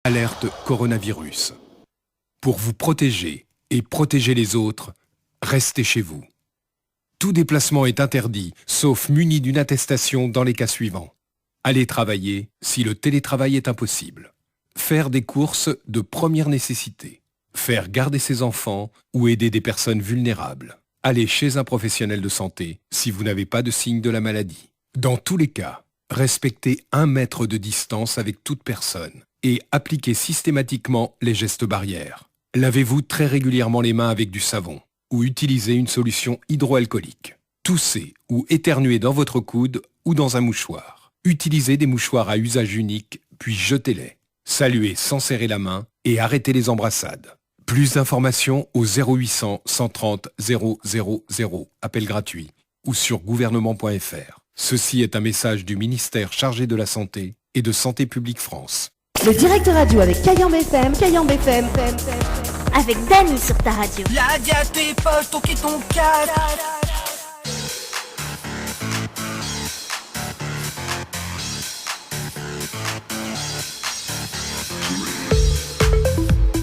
Alerte coronavirus. Pour vous protéger et protéger les autres, restez chez vous. Tout déplacement est interdit, sauf muni d'une attestation dans les cas suivants. Aller travailler si le télétravail est impossible. Faire des courses de première nécessité. Faire garder ses enfants ou aider des personnes vulnérables. Aller chez un professionnel de santé si vous n'avez pas de signe de la maladie. Dans tous les cas, respectez 1 mètre de distance avec toute personne et appliquez systématiquement les gestes barrières. Lavez-vous très régulièrement les mains avec du savon ou utilisez une solution hydroalcoolique. Toussez ou éternuez dans votre coude ou dans un mouchoir. Utilisez des mouchoirs à usage unique, puis jetez-les. Saluez sans serrer la main et arrêtez les embrassades. Plus d'informations au 0800 130 000, appel gratuit, ou sur gouvernement.fr. Ceci est un message du ministère chargé de la Santé et de Santé publique France. Le direct radio avec Cayenne BFM, avec Dany sur ta radio. La dia tes poches, ton qui ton cadre.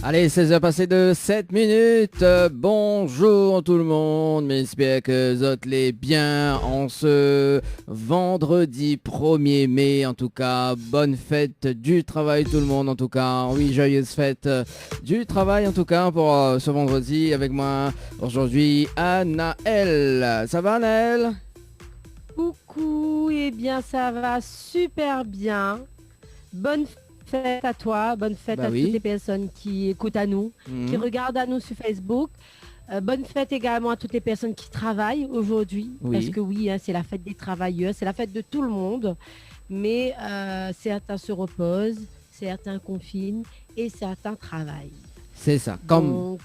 Allez, 16h passées de 7 minutes. Bonjour tout le monde, j'espère que vous allez bien en ce vendredi 1er mai. En tout cas, bonne fête du travail tout le monde. En tout cas, oui, joyeuse fête du travail en tout cas pour ce vendredi. Avec moi aujourd'hui, Anaël. Ça va Anaël? Coucou, eh bien ça va super bien. Bonne fête à toi, bonne fête à toutes les personnes qui écoutent à nous, qui regardent à nous sur Facebook. Bonne fête également à toutes les personnes qui travaillent aujourd'hui, parce que oui, hein, c'est la fête des travailleurs, c'est la fête de tout le monde, mais certains se reposent, certains confinent et certains travaillent. C'est ça. Donc,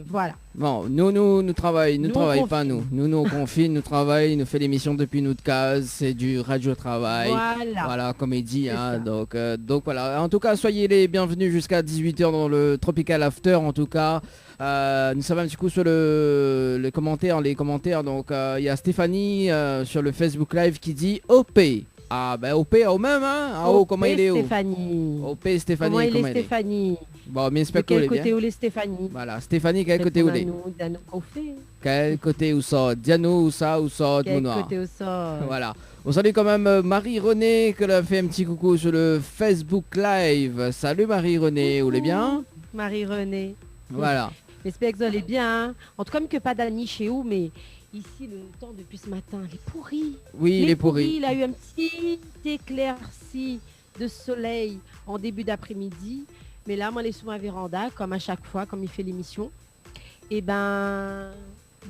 voilà. Bon, nous travaillons, nous travaillons pas nous. Nous on confine, nous travaillons, nous fait l'émission depuis notre case, c'est du radio-travail. Voilà, comme il dit. Hein, donc voilà. En tout cas, soyez les bienvenus jusqu'à 18h dans le Tropical After. En tout cas, nous savons un petit coup sur les commentaires. Donc, il y a Stéphanie sur le Facebook Live qui dit OP. Ah ben OP au même hein. Ah, oh, comment il est Stéphanie. OP Stéphanie. Comment il est Stéphanie? Bon, mais de quel côté où est Stéphanie? Voilà, Stéphanie, quel côté où est? Quel côté où ça? Diano où ça quel côté où ça? Voilà. On salue quand même Marie-Renée que l'a fait un petit coucou sur le Facebook Live. Salut Marie-Renée, où est bien? Marie-Renée. Voilà. J'espère que vous allez bien. Hein. En tout cas, que pas Dany chez vous, mais ici, le temps depuis ce matin, il est pourri. Oui, il est pourri. Il a eu un petit éclairci de soleil en début d'après-midi. Mais là, moi, les sous ma véranda, comme à chaque fois, comme il fait l'émission, et ben,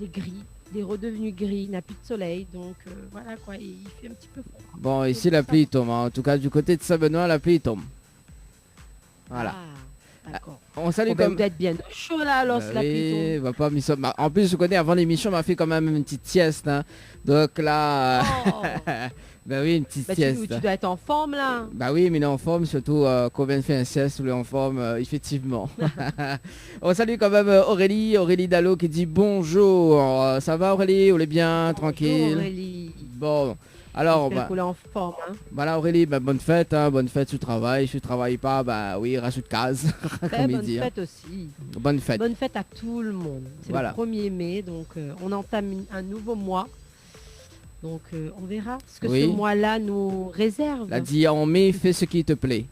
les gris, les redevenus gris, il n'a plus de soleil. Donc, voilà quoi, il fait un petit peu froid. Bon, ici, la pluie tombe. Hein. En tout cas, du côté de Saint-Benoît, la pluie tombe. Voilà. Ah, d'accord. On salue comme... Peut-être bien chaud là, alors, la pluie tombe. Va pas mis ça. En plus, je connais, avant l'émission, on m'a fait quand même une petite sieste. Hein. Donc là... Oh. Ben oui, une petite sieste. Tu dois être en forme là. Bah oui, mais il est en forme, surtout qu'on vient de faire un sieste, il est en forme, effectivement. On salue quand même Aurélie Dallot qui dit bonjour. Ça va Aurélie? On est bien, tranquille. Bonjour Aurélie. Bon, alors... J'espère qu'on est en forme. Hein. Voilà Aurélie, bonne fête, hein, bonne fête, tu travailles. Si tu travailles pas, bah oui, rajoute case. Bonne fête aussi. Bonne fête. Bonne fête à tout le monde. C'est le 1er mai, donc on entame un nouveau mois. Donc on verra ce que ce mois-là nous réserve. Elle a dit en mai, fais ce qui te plaît.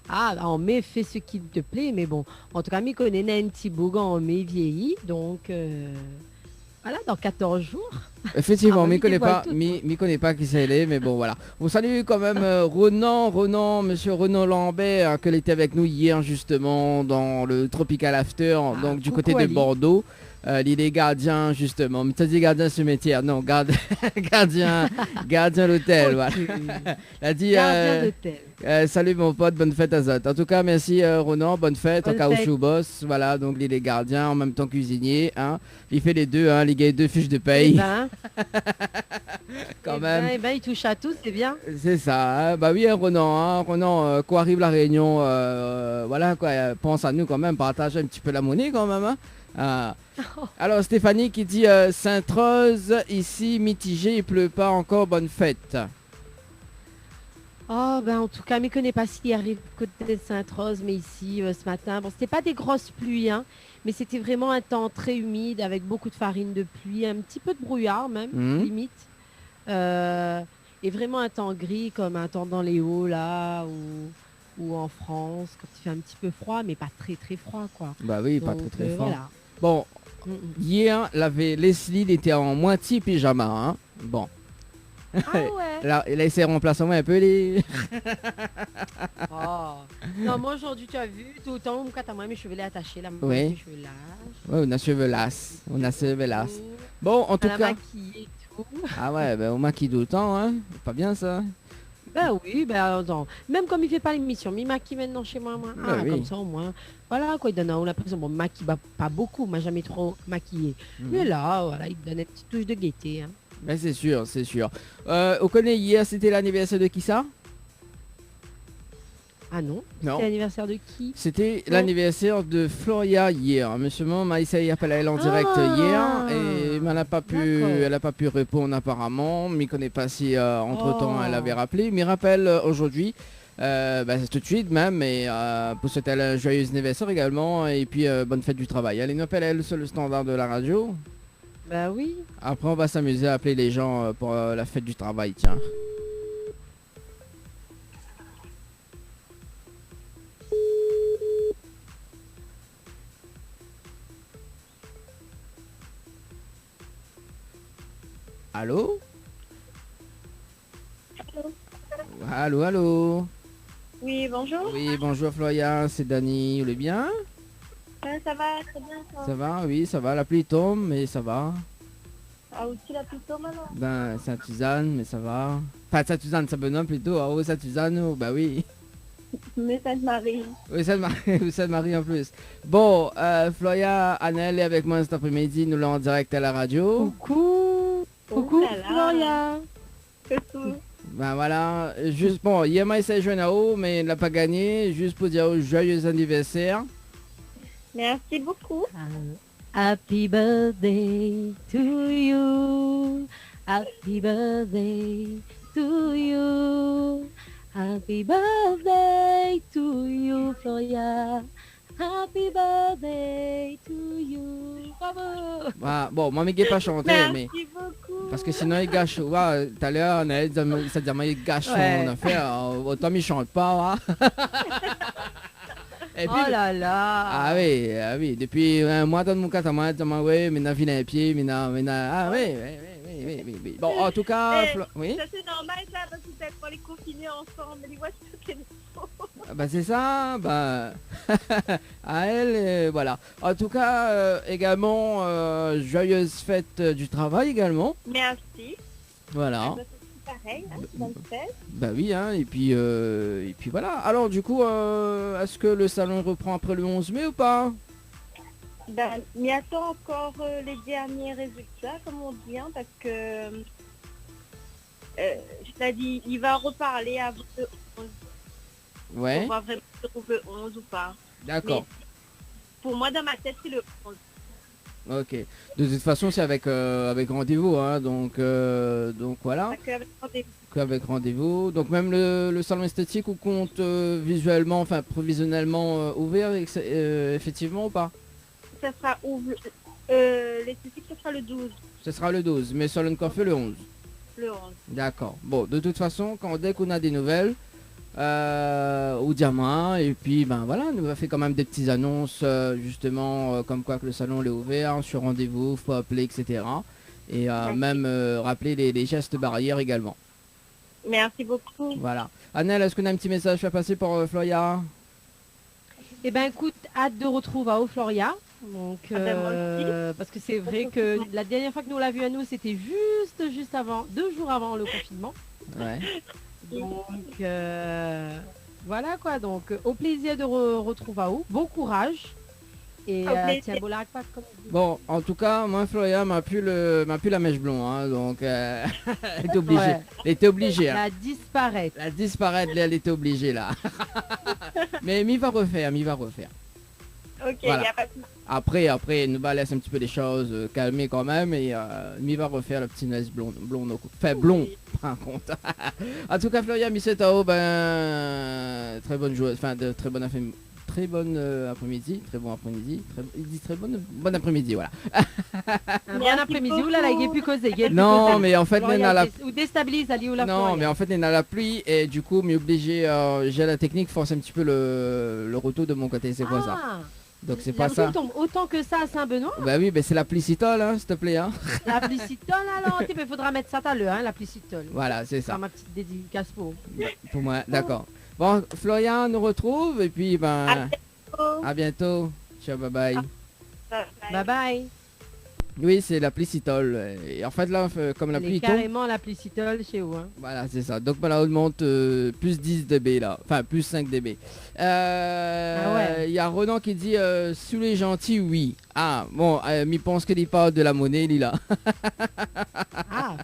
Ah, en mai, fais ce qui te plaît. Mais bon, en tout cas, je connais un petit bougon en mai vieilli. Donc voilà, dans 14 jours. Effectivement, je ne connais pas qui c'est, mais bon, voilà. On salue quand même monsieur Renan Lambert, qui était avec nous hier justement dans le Tropical After, donc du côté de Bordeaux. Il est gardien justement, mais tu as dit gardien ce métier, non, gardien l'hôtel, voilà. Il a dit gardien d'hôtel. Salut mon pote, bonne fête à Zot. En tout cas, merci Ronan, bonne fête, au caoutchouc boss, voilà, donc il est gardien en même temps cuisinier, hein. Il fait les deux, hein, il gagne 2 fiches de paye. Quand même. Il touche à tout, c'est bien. C'est ça, hein. Bah oui, Ronan, quoi arrive la réunion, voilà quoi, pense à nous quand même, partage un petit peu la monnaie quand même, hein. Alors Stéphanie qui dit Sainte-Rose, ici mitigé, il pleut pas encore, bonne fête. Oh, ben en tout cas, je ne connais pas s'il arrive côté Sainte-Rose, mais ici, ce matin, bon, c'était pas des grosses pluies, hein, mais c'était vraiment un temps très humide, avec beaucoup de farine de pluie, un petit peu de brouillard même, limite. Et vraiment un temps gris, comme un temps dans les Hauts, là, ou en France, quand il fait un petit peu froid, mais pas très très froid, quoi. Bah oui, pas très froid. Voilà. Bon, hier, Leslie, il était en moitié pyjama, hein. Bon. Ah ouais. Là, il a essayé de remplacer un peu les... Oh. Non, moi aujourd'hui, tu as vu, tout le temps, quand t'as moi mes cheveux attachés, là, oui. mes cheveux lâches. Ouais, on a cheveux lasses. Bon, en tout cas... Maquillé et tout. Ah ouais, ben on maquille tout le temps, hein. Pas bien ça. Ben oui, ben non. Même comme il fait pas l'émission, mais il maquille maintenant chez moi. Ben oui. Comme ça au moins. Voilà quoi, il donne l'impression, bon, maquille pas beaucoup, m'a jamais trop maquillé. Mais là, voilà, il donne une petite touche de gaieté. Hein. Ben c'est sûr, c'est sûr. On connaît hier, c'était l'anniversaire de qui ça? Ah non, Non. C'était l'anniversaire de qui? C'était l'anniversaire de Floria hier. Monsieur m'a essayé d'appeler elle en direct hier et elle n'a pas pu répondre apparemment. Mais je ne connais pas si entre temps elle avait rappelé. Mais rappelle aujourd'hui, tout de suite même, et pour souhaiter un joyeux anniversaire également et puis bonne fête du travail. Elle nous appelle elle sur le standard de la radio. Bah oui. Après on va s'amuser à appeler les gens pour la fête du travail, tiens. Allô? Allô? Oui, bonjour. Oui, bonjour Floria, c'est Dani, vous allez bien? Ça va, très bien. Ça va, oui, ça va, la pluie tombe, mais ça va. Ah, aussi la pluie tombe alors? Ben, Saint-Suzanne, mais ça va. Enfin, Saint-Suzanne, Saint-Benoît plutôt, ah oui, Saint-Suzanne, oh, bah oui. Mais Sainte-Marie. Oui, Sainte-Marie en plus. Bon, Floria, Annelle est avec moi cet après-midi, nous l'avons en direct à la radio. Coucou Floria. Coucou. Ben voilà, juste bon, hier m'a essayé de jouer là-haut, mais il n'a pas gagné, juste pour dire joyeux anniversaire. Merci beaucoup. Happy birthday to you. Happy birthday to you. Happy birthday to you, Floria. Happy birthday to you. Bravo. Ah, bon, moi, je ne pas chanter, mais... beaucoup. Parce que sinon, il gâche. Ouais, tout à l'heure, on a dit, c'est-à-dire, il gâche son affaire. Autant, il ne chante pas. Et puis, oh là là. Ah oui. Depuis un mois dans mon cas, oui, maintenant, il a un pied, maintenant... Ah oui. Bon, en tout cas... Oui. Ça, c'est normal, ça, parce que peut-être pour les confiner ensemble. Mais voici toutes les bah c'est ça, bah à elle, voilà. En tout cas, également, joyeuse fête du travail également. Merci. Voilà. Pareil, hein, bonne fête. Bah oui, hein, et puis voilà. Alors du coup, est-ce que le salon reprend après le 11 mai ou pas? Ben, m'y attend encore les derniers résultats, comme on dit, hein, parce que je t'ai dit, il va reparler avant le 11. Ouais. On va vraiment trouver 11 ou pas. D'accord. Pour moi, dans ma tête, c'est le 11. Ok. De toute façon, c'est avec rendez-vous, hein, donc voilà. Avec rendez-vous. Donc même le salon esthétique, ou compte visuellement, enfin provisionnellement ouvert, effectivement ou pas? Ça sera ouvert. L'esthétique, ce sera le 12. Ce sera le 12, mais salon de coiffure le 11. Le 11. D'accord. Bon, de toute façon, dès qu'on a des nouvelles, au diamant, et puis ben voilà, nous a fait quand même des petites annonces justement comme quoi que le salon est ouvert, sur rendez-vous, faut appeler, etc. Et même rappeler les gestes barrières également. Merci beaucoup. Voilà. Annelle, est-ce qu'on a un petit message à passer pour Floria? Eh ben écoute, hâte de retrouver à Floria. Donc parce que c'est vrai que la dernière fois que nous l'a vu à nous, c'était juste avant, 2 jours avant le confinement. Ouais. Donc voilà quoi, donc au plaisir de retrouver à vous. Bon courage. Et tiens, bon, en tout cas, moi Floria m'a plus la mèche blonde, hein, donc elle était obligée. Ouais. Elle était obligée. Hein. La disparaître, elle était obligée là. Mais m'y va refaire. Ok, Voilà. y a pas de... Après, nous va laisser un petit peu les choses calmer quand même et il va refaire le petit Noël blond, blond, par contre. En tout cas, Florian Missetao, très bonne joueuse, très bonne après-midi, très bon après-midi, il dit très bon après-midi, voilà. Un bon après-midi, oulala, il est plus causé. Non, mais en fait, ou déstabilise, Ali ou la non, mais en fait, il y a la pluie et du coup, m'est obligé, j'ai la technique, force un petit peu le retour de mon côté, c'est quoi ça? Donc c'est pas ça. Autant que ça à Saint-Benoît. Bah oui, c'est la plicitole, hein, s'il te plaît. Hein. La plicitole, alors, il faudra mettre ça à l'heure, hein, la plicitole. Voilà, c'est ça. Ma petite dédicace pour moi, d'accord. Bon, Florian nous retrouve et puis à bientôt. Ciao, bye bye. Bye bye. Oui, c'est la plicitole. Et en fait, là, comme la pluie tombe... carrément la plicitole chez vous. Hein. Voilà, c'est ça. Donc, on monte plus 10 dB, là. Enfin, plus 5 dB. Il y a Ronan qui dit, sous les gentils, oui. Ah, bon, il pense qu'il parle de la monnaie, il est là. Ah.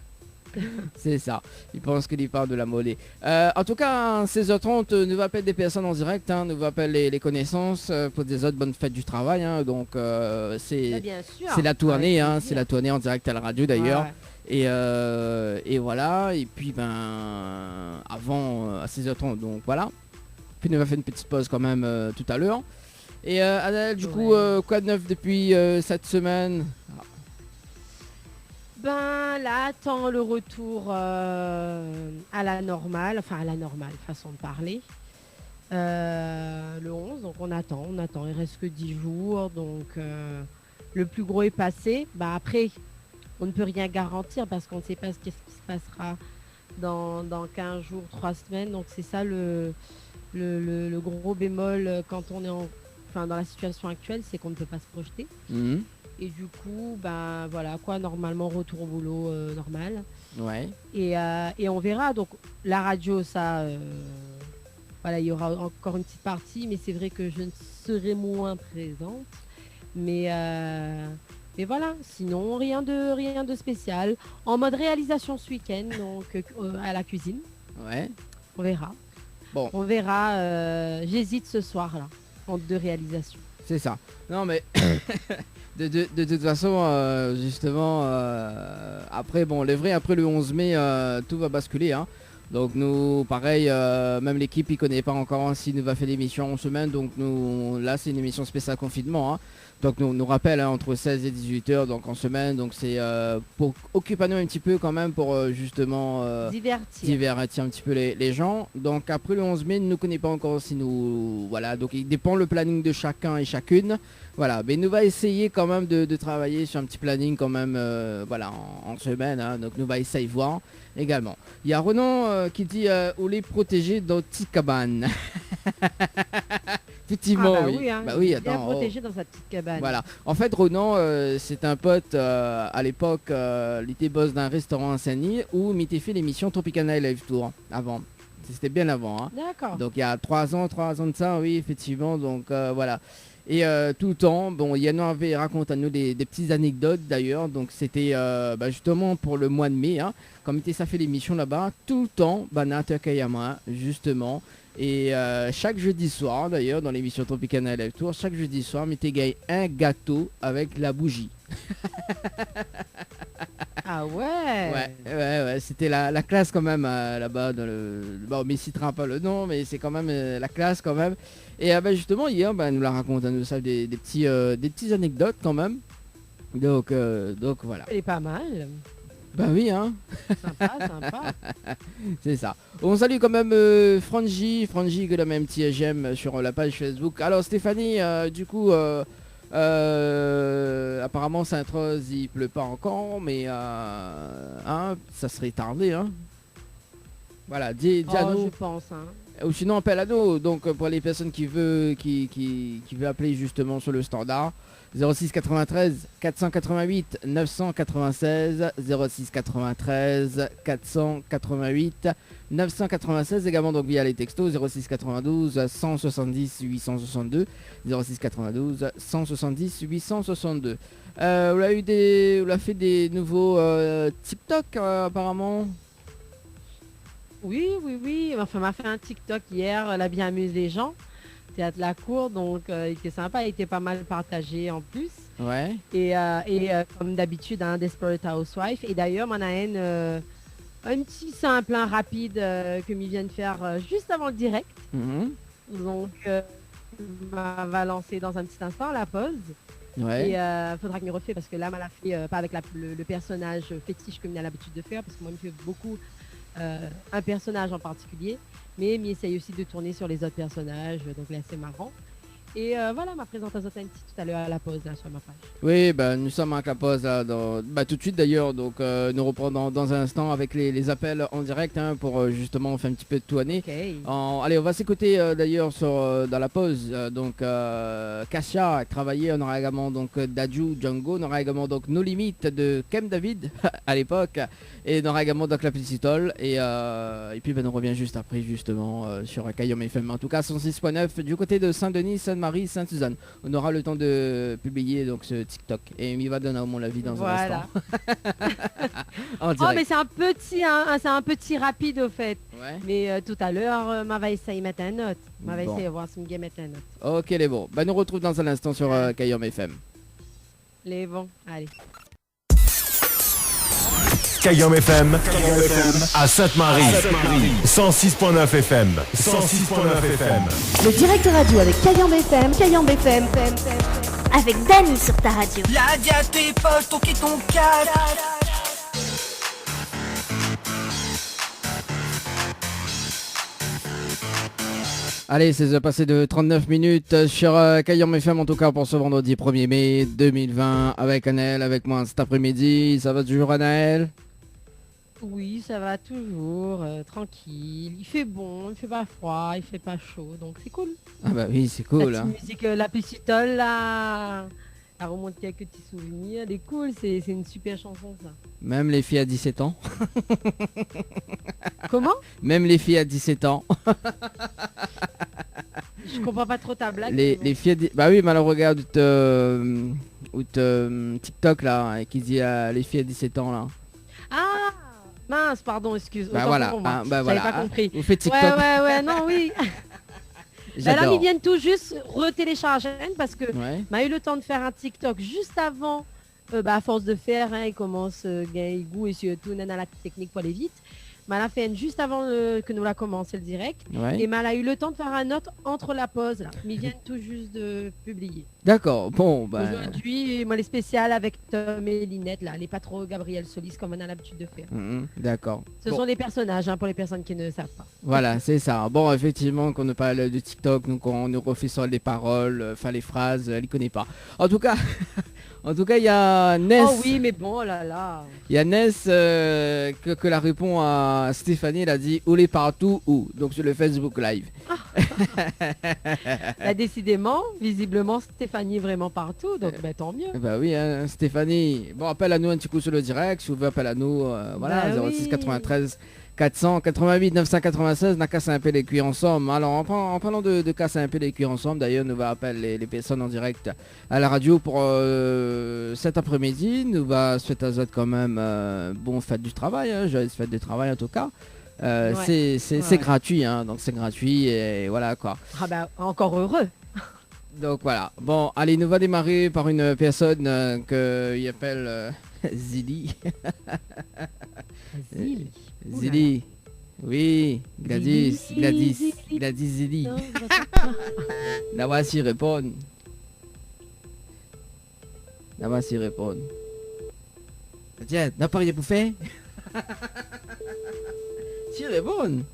C'est ça, il pense qu'il parle de la monnaie. En tout cas, 16h30, nous appelle des personnes en direct, hein, nous appelle les connaissances pour des autres bonnes fêtes du travail. Hein, donc c'est la tournée, hein, c'est la tournée en direct à la radio d'ailleurs. Ouais. Et voilà, et puis avant à 16h30, donc voilà. Puis nous va faire une petite pause quand même tout à l'heure. Et Adèle, du coup, quoi de neuf depuis cette semaine? Là, attend le retour à la normale, façon de parler. Le 11, donc on attend, il reste que 10 jours, donc le plus gros est passé. Après, on ne peut rien garantir parce qu'on ne sait pas ce qui se passera dans 15 jours, 3 semaines, donc c'est ça le gros bémol quand on est dans la situation actuelle, c'est qu'on ne peut pas se projeter. Mmh. Et du coup, normalement, retour au boulot normal. Ouais. Et on verra. Donc, la radio, ça, il y aura encore une petite partie, mais c'est vrai que je ne serai moins présente. Mais voilà, sinon, rien de spécial. En mode réalisation ce week-end, donc à la cuisine. Ouais. On verra. Bon. On verra. J'hésite ce soir, là, entre 2 réalisations. C'est ça. Non, mais... De toute façon, justement, après le 11 mai, tout va basculer. Hein. Donc nous, pareil, même l'équipe, il connaît pas encore s'il nous va faire l'émission en semaine. Donc nous, là, c'est une émission spéciale confinement. Hein. Donc nous rappelle entre 16 et 18 heures donc en semaine. Donc c'est pour occuper-nous un petit peu quand même pour justement divertir un petit peu les gens. Donc après le 11 mai, nous ne connaît pas encore si nous... Voilà, donc il dépend le planning de chacun et chacune. Voilà, mais nous va essayer quand même de travailler sur un petit planning quand même en semaine. Hein, donc nous va essayer de voir également. Il y a Renan qui dit où les protéger dans petite cabane. Effectivement, oui. Hein, attends, protégé dans sa petite cabane. Voilà. En fait, Renan, c'est un pote à l'époque, il était boss d'un restaurant à Saint-Denis où il était fait l'émission Tropicana Live Tour avant. C'était bien avant. Hein. D'accord. Donc il y a 3 ans de ça, oui, effectivement. Donc voilà. Et tout le temps, Yann avait raconté à nous des petites anecdotes d'ailleurs. Donc c'était justement pour le mois de mai, hein, comme ça fait l'émission là-bas, tout le temps, Banata Kayama, justement. Et chaque jeudi soir, d'ailleurs, dans l'émission Tropicana Live Tour, chaque jeudi soir, mettez gagné un gâteau avec la bougie. Ah ouais. Ouais, c'était la classe quand même là-bas. On ne citera pas le nom, mais c'est quand même la classe quand même. Et justement, hier, nous la raconte à nous ça des petites anecdotes quand même. Donc voilà. Elle est pas mal. Bah oui, hein. Sympa. C'est ça. On salue quand même Franji que la même petit j'aime sur la page Facebook. Alors Stéphanie, du coup, apparemment Sainte-Rose, il pleut pas encore, mais ça serait tardé, hein. Voilà, dis à nous. Je pense, hein. Ou sinon appelle à nous, donc pour les personnes qui veulent appeler justement sur le standard 06 93 488 996 06 93 488 996 également donc via les textos 06 92 170 862 06 92 170 862. On a fait des nouveaux TikTok apparemment. Oui. Enfin, m'a fait un TikTok hier, elle a bien amusé les gens. théâtre La Cour, donc il était sympa, il était pas mal partagé en plus. Ouais. Et comme d'habitude, Desperate Housewife. Et d'ailleurs, on a un petit simple, rapide que m'y vient de faire juste avant le direct. Donc, on va lancer dans un petit instant la pause. Ouais. Et faudra que je refais parce que là, m'a fait pas avec le personnage fétiche que m'y a l'habitude de faire, parce que moi, je me fais beaucoup un personnage en particulier, mais m'y essaye aussi de tourner sur les autres personnages, donc là, c'est marrant. Et voilà ma présentation tout à l'heure à la pause là, sur ma page. Oui, nous sommes à la pause là, tout de suite d'ailleurs, donc nous reprenons dans un instant avec les appels en direct pour justement faire un petit peu de tourner. Okay. Allez, on va s'écouter d'ailleurs dans la pause, Kassia a travaillé, on aura également donc Dadju Django, on aura également donc No Limites de Kem David à l'époque, et on aura également donc la petite Toll, et puis on revient juste après justement sur Kayom FM, en tout cas 106.9 du côté de Saint-Denis, Sainte-Marie, Sainte-Suzanne. On aura le temps de publier donc ce TikTok et il va donner mon avis dans un instant. Oh mais c'est un petit rapide au fait. Ouais. Mais tout à l'heure, ma va essayer de mettre un note. Ma va essayer de voir si je mettre un note. Ok les bons. Nous retrouve dans un instant sur Kayom FM. Les bons, allez. Kayom FM à Sainte-Marie, 106.9 FM, 106.9 FM. Le direct radio avec Kayom FM. Avec Dany sur ta radio. La dia tes poches, ton qui ton casse. Allez, c'est passé de 39 minutes sur Kayom FM, en tout cas pour ce vendredi 1er mai 2020 avec Anaël, avec moi cet après-midi. Ça va toujours Anaël? Oui, ça va toujours, tranquille. Il fait bon, il fait pas froid, il fait pas chaud, donc c'est cool. Ah bah oui, c'est cool. La petite musique, la petite Toll, là, elle remonte quelques petits souvenirs. Elle est cool, c'est une super chanson, ça. Même les filles à 17 ans. Comment? Même les filles à 17 ans. Je comprends pas trop ta blague. Les filles Bah oui, mais alors regarde TikTok, là, qui dit les filles à 17 ans, là. Ah mince, pardon, excuse. Bah voilà, j'avais pas compris. Vous faites TikTok. Ouais, non, oui. Là, ils viennent tout juste retélécharger parce que m'a eu le temps de faire un TikTok juste avant. À force de faire, il commence gagner goût et surtout nana la technique pour aller vite. Mal a fait juste avant que nous la commencé le direct. Et Mal a eu le temps de faire un autre entre la pause. Là. Mais ils viennent tout juste de publier. D'accord, bon. Aujourd'hui, moi les spéciales avec Tom et Linette, là, elle n'est pas trop Gabriel Solis comme on a l'habitude de faire. D'accord. Ce sont des personnages pour les personnes qui ne savent pas. Voilà, c'est ça. Bon, effectivement, quand on parle de TikTok, nous, quand on nous refait sur les paroles, les phrases, elle ne connaît pas. En tout cas, il y a Ness. Oh oui, mais bon, oh là là. Il y a Ness que la répond à Stéphanie, elle a dit où les partout où. Donc sur le Facebook Live. Décidément, visiblement, Stéphanie est vraiment partout, donc tant mieux. Bah oui, hein, Stéphanie. Bon, appelle à nous un petit coup sur le direct, si vous voulez, appelle à nous, voilà, 06 93 488 996, n'a qu'à un peu les cuits ensemble. Alors en parlant de casser un peu les cuits ensemble, d'ailleurs nous va appeler les personnes en direct à la radio pour cet après-midi. Nous va souhaiter à Zot quand même bon fête du travail, joyeuse fête du travail en tout cas. C'est gratuit, hein, donc c'est gratuit et voilà quoi. Ah bah encore heureux. Donc voilà. Bon, allez, nous va démarrer par une personne qu'il appelle Zili. Zili. Oui, Gladys Zili. La voici répondre. Tiens, n'a pas rien pour faire. Tu réponds.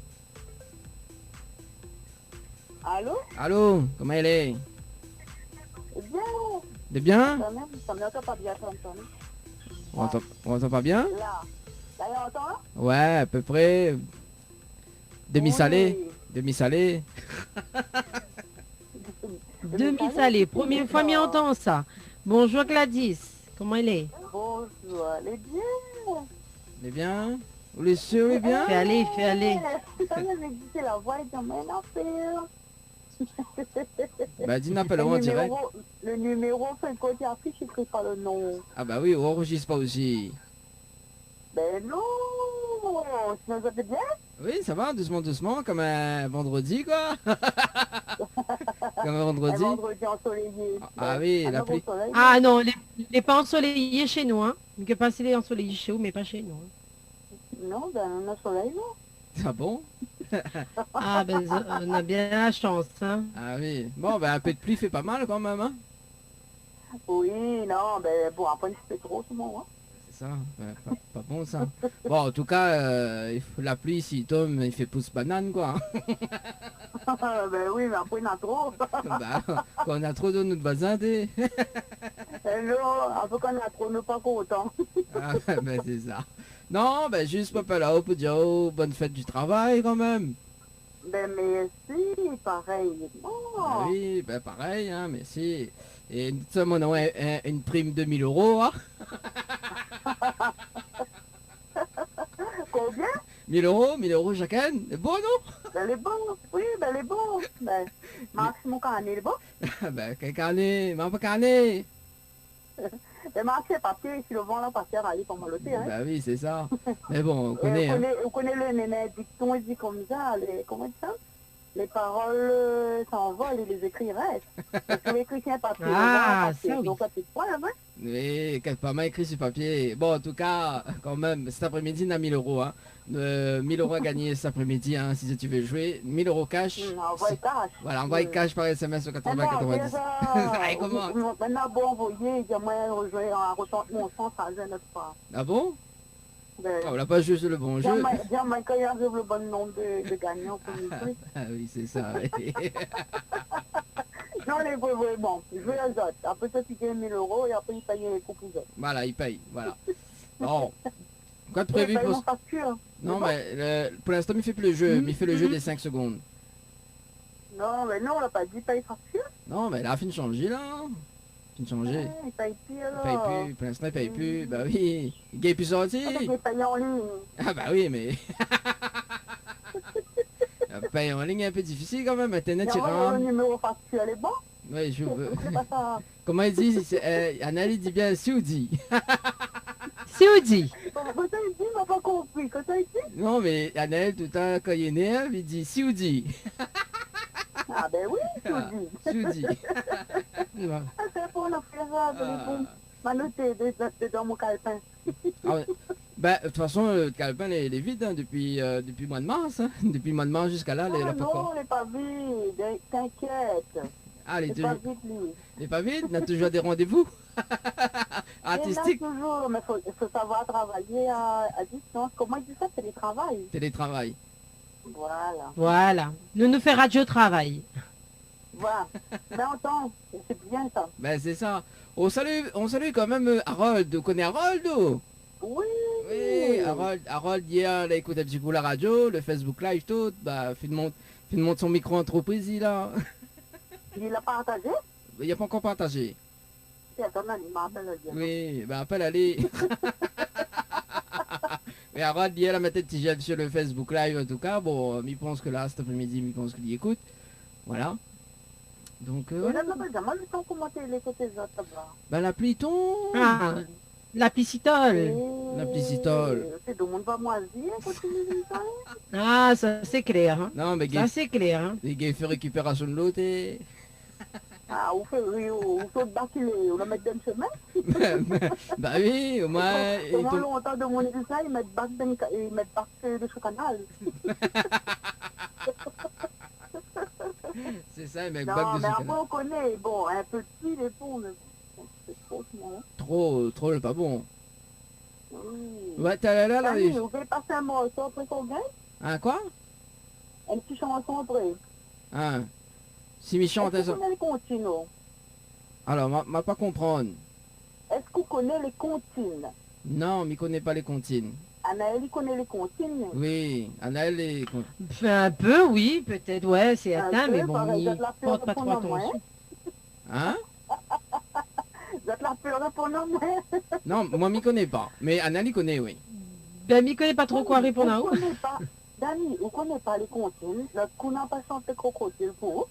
Allô, comment elle est? Bien. De bien? Ça m'entend pas bien, On entend pas bien? Là, on entend? Ouais, à peu près. Demi-salé. Demi-salé. Demi-salé. Première fois m'y entend ça. Bonjour Gladys. Comment elle est? Bonjour, elle est bien. Elle est bien? Vous les sûr, elle est bien? Fais aller. La voix est dans mon affaire. Bah dis n'appelle moi direct. Le numéro, c'est le côté affiche, je ne pas le nom. Ah bah oui, on enregistre pas aussi. Ben non, sinon ça fait bien. Oui, ça va, doucement, comme un vendredi quoi. Comme vendredi. Vendredi ensoleillé. Ah oui, la pluie. Ah non, les pas ensoleillés chez nous, hein. On peut passer les ensoleillés chez vous, mais pas chez nous. Hein. Non, ben on a soleil, non. Ah bon? Ah ben on a bien la chance, hein. Ah oui. Bon, ben un peu de pluie fait pas mal quand même, hein. Oui, non, ben bon, après il fait trop ce moment. C'est ça, pas bon ça. Bon, en tout cas, la pluie, s'il tombe, il fait pousse banane, quoi. Ben oui, mais après il y en a trop. Bah, quand on a trop d'eau, notre bazin, t'es... Non, après qu'on a trop, nous pas content. Ah, ben c'est ça. Non, ben juste papa là, pour dire oh, bonne fête du travail quand même. Ben merci, pareil. Oh. Ah oui, ben pareil, hein, merci. Et nous sommes, on a une prime de 1000 €, hein. Combien? 1000 € chacun. C'est bon, non? Ben elle est bon, oui, ben elle est bon. Ben, Max, mon carnet, il est bon. Ben, quel carnet? Mais pas carnet. Ben Max, c'est papier, si le vent là, papier, aller comme l'autre, hein. Ben oui, c'est ça. Mais bon, on connaît, hein. On connaît le néné dicton, il dit comme ça, comment ça? Les paroles s'envolent et les écrits restent. Tu écris sur un papier, Ah, ça oui. donc un petit point, hein. Oui, pas mal écrit sur papier. Bon, en tout cas, quand même, cet après-midi, on a 1000 €, hein. 1000 € à gagner cet après-midi, hein, si tu veux jouer. 1000 € cash. Envoie cash. Voilà, envoie cash par SMS au 80 90. Allez, comment? Maintenant, bon, envoyer, j'aimerais rejoindre un ressort mon sens, ça ne notre pas. Ah bon? Ben, on n'a pas joué sur le bon jeu. J'aimerais quand il y a le bon nombre de gagnants pour nous jouer. Ah oui, c'est ça. Non, les bon, je veux les autres. Après ça, tu gagnes 1000 € et après, ils payent les coupes aux autres. Voilà, ils payent, voilà. Bon. Quoi de prévu pour... facture. Non, mais pour l'instant, il fait plus le jeu. Il fait le jeu des 5 secondes. Non, mais non, on n'a pas dit paye facture. Non, mais là, fin de changer, là. Fin de changer. Il paye plus, alors. Il paye plus. Pour l'instant, il paye plus. Bah oui. Il gagne plus sorti. Il paye en ligne. Ah bah oui, mais... Paye en ligne est un peu difficile quand même. Internet, c'est rare. Le numéro facture, elle est bon. Oui, je veux. Comment il dit? Anna, il dit bien Sioudi. Sioudi. Quand ça il dit, il m'a pas compris. Quand ça il dit? Non, mais Anna, tout le temps, quand il est né, il dit Sioudi. Ah ben oui, Sioudi. Sioudi. Ah, c'est pour nous faire ça, c'est bon. M'a noté dans mon calepin. Ah ouais. Ben, de toute façon, le calepin il est vide, hein, depuis le mois de mars. Hein. Depuis le mois de mars jusqu'à là, il n'a pas non, il n'est pas vide, t'inquiète. Ah, il n'est pas vide, lui. Il n'est pas vide? Il a toujours des rendez-vous artistiques. Il a toujours, mais il faut savoir travailler à distance. Comment il dit ça? Télétravail. Télétravail. Voilà. Voilà. Nous fait radio-travail. Voilà. Mais entends, c'est bien ça. Ben, c'est ça. On salue quand même Harold. Vous connaissez Harold? Oui. Oui, Harold hier, il a écouté un petit coup la radio, le Facebook Live, tout. Bah, il monte son micro-entreprise, il a. Il l'a partagé? Il n'a pas encore partagé. Attends, il m'appelle. Oui, ben appelle, allez. Mais Harold hier, il a mis un petit j'aime sur le Facebook Live, en tout cas. Bon, il pense que là, cet après-midi, il pense qu'il y écoute. Voilà. Donc, voilà. Moi, je sens commenter les côtés autres là-bas. Ben, la pluie tombe. Ah, la piscitole. La piscitole. C'est tout le monde va moisir, continue ça. Ah, ça c'est clair. Hein. Non, mais ça c'est clair. Hein. Les gars, il fait récupération de l'eau, t'es... Ah, on fait de bâcler, on va mettre d'une semaine. Bah oui, au moins... Comment longtemps de monde dit ça, ils mettent bac de ce canal. C'est ça, mais non, bac de mais après on connaît, bon, un petit, les ponts, mais bon, c'est trop ce moment. Trop, le pas bon. Oui. Ouais, t'as là, oui. Vous pouvez passer un morceau après qu'on gagne? Hein, quoi? Un petit chanson après. Hein? Si mes chante ça. Est-ce que vous connaissez les comptines? Alors, m'a pas comprendre. Est-ce que vous connaissez les comptines? Non, mais connaît pas les comptines. Anaël, il connaît les comptines? Oui, Anaël les... Un peu, oui, peut-être, ouais, c'est atteint, mais bon, il porte pas trop attention. Hein? Vous êtes la peur pour nous, mais... Non, moi, m'y connais pas. Mais Anaël, il connaît, oui. Ben, m'y connaît pas trop quoi répondre à vous. Dani, vous connaissez pas les comptines? Notre coup n'a pas chanté crocodile pour vous?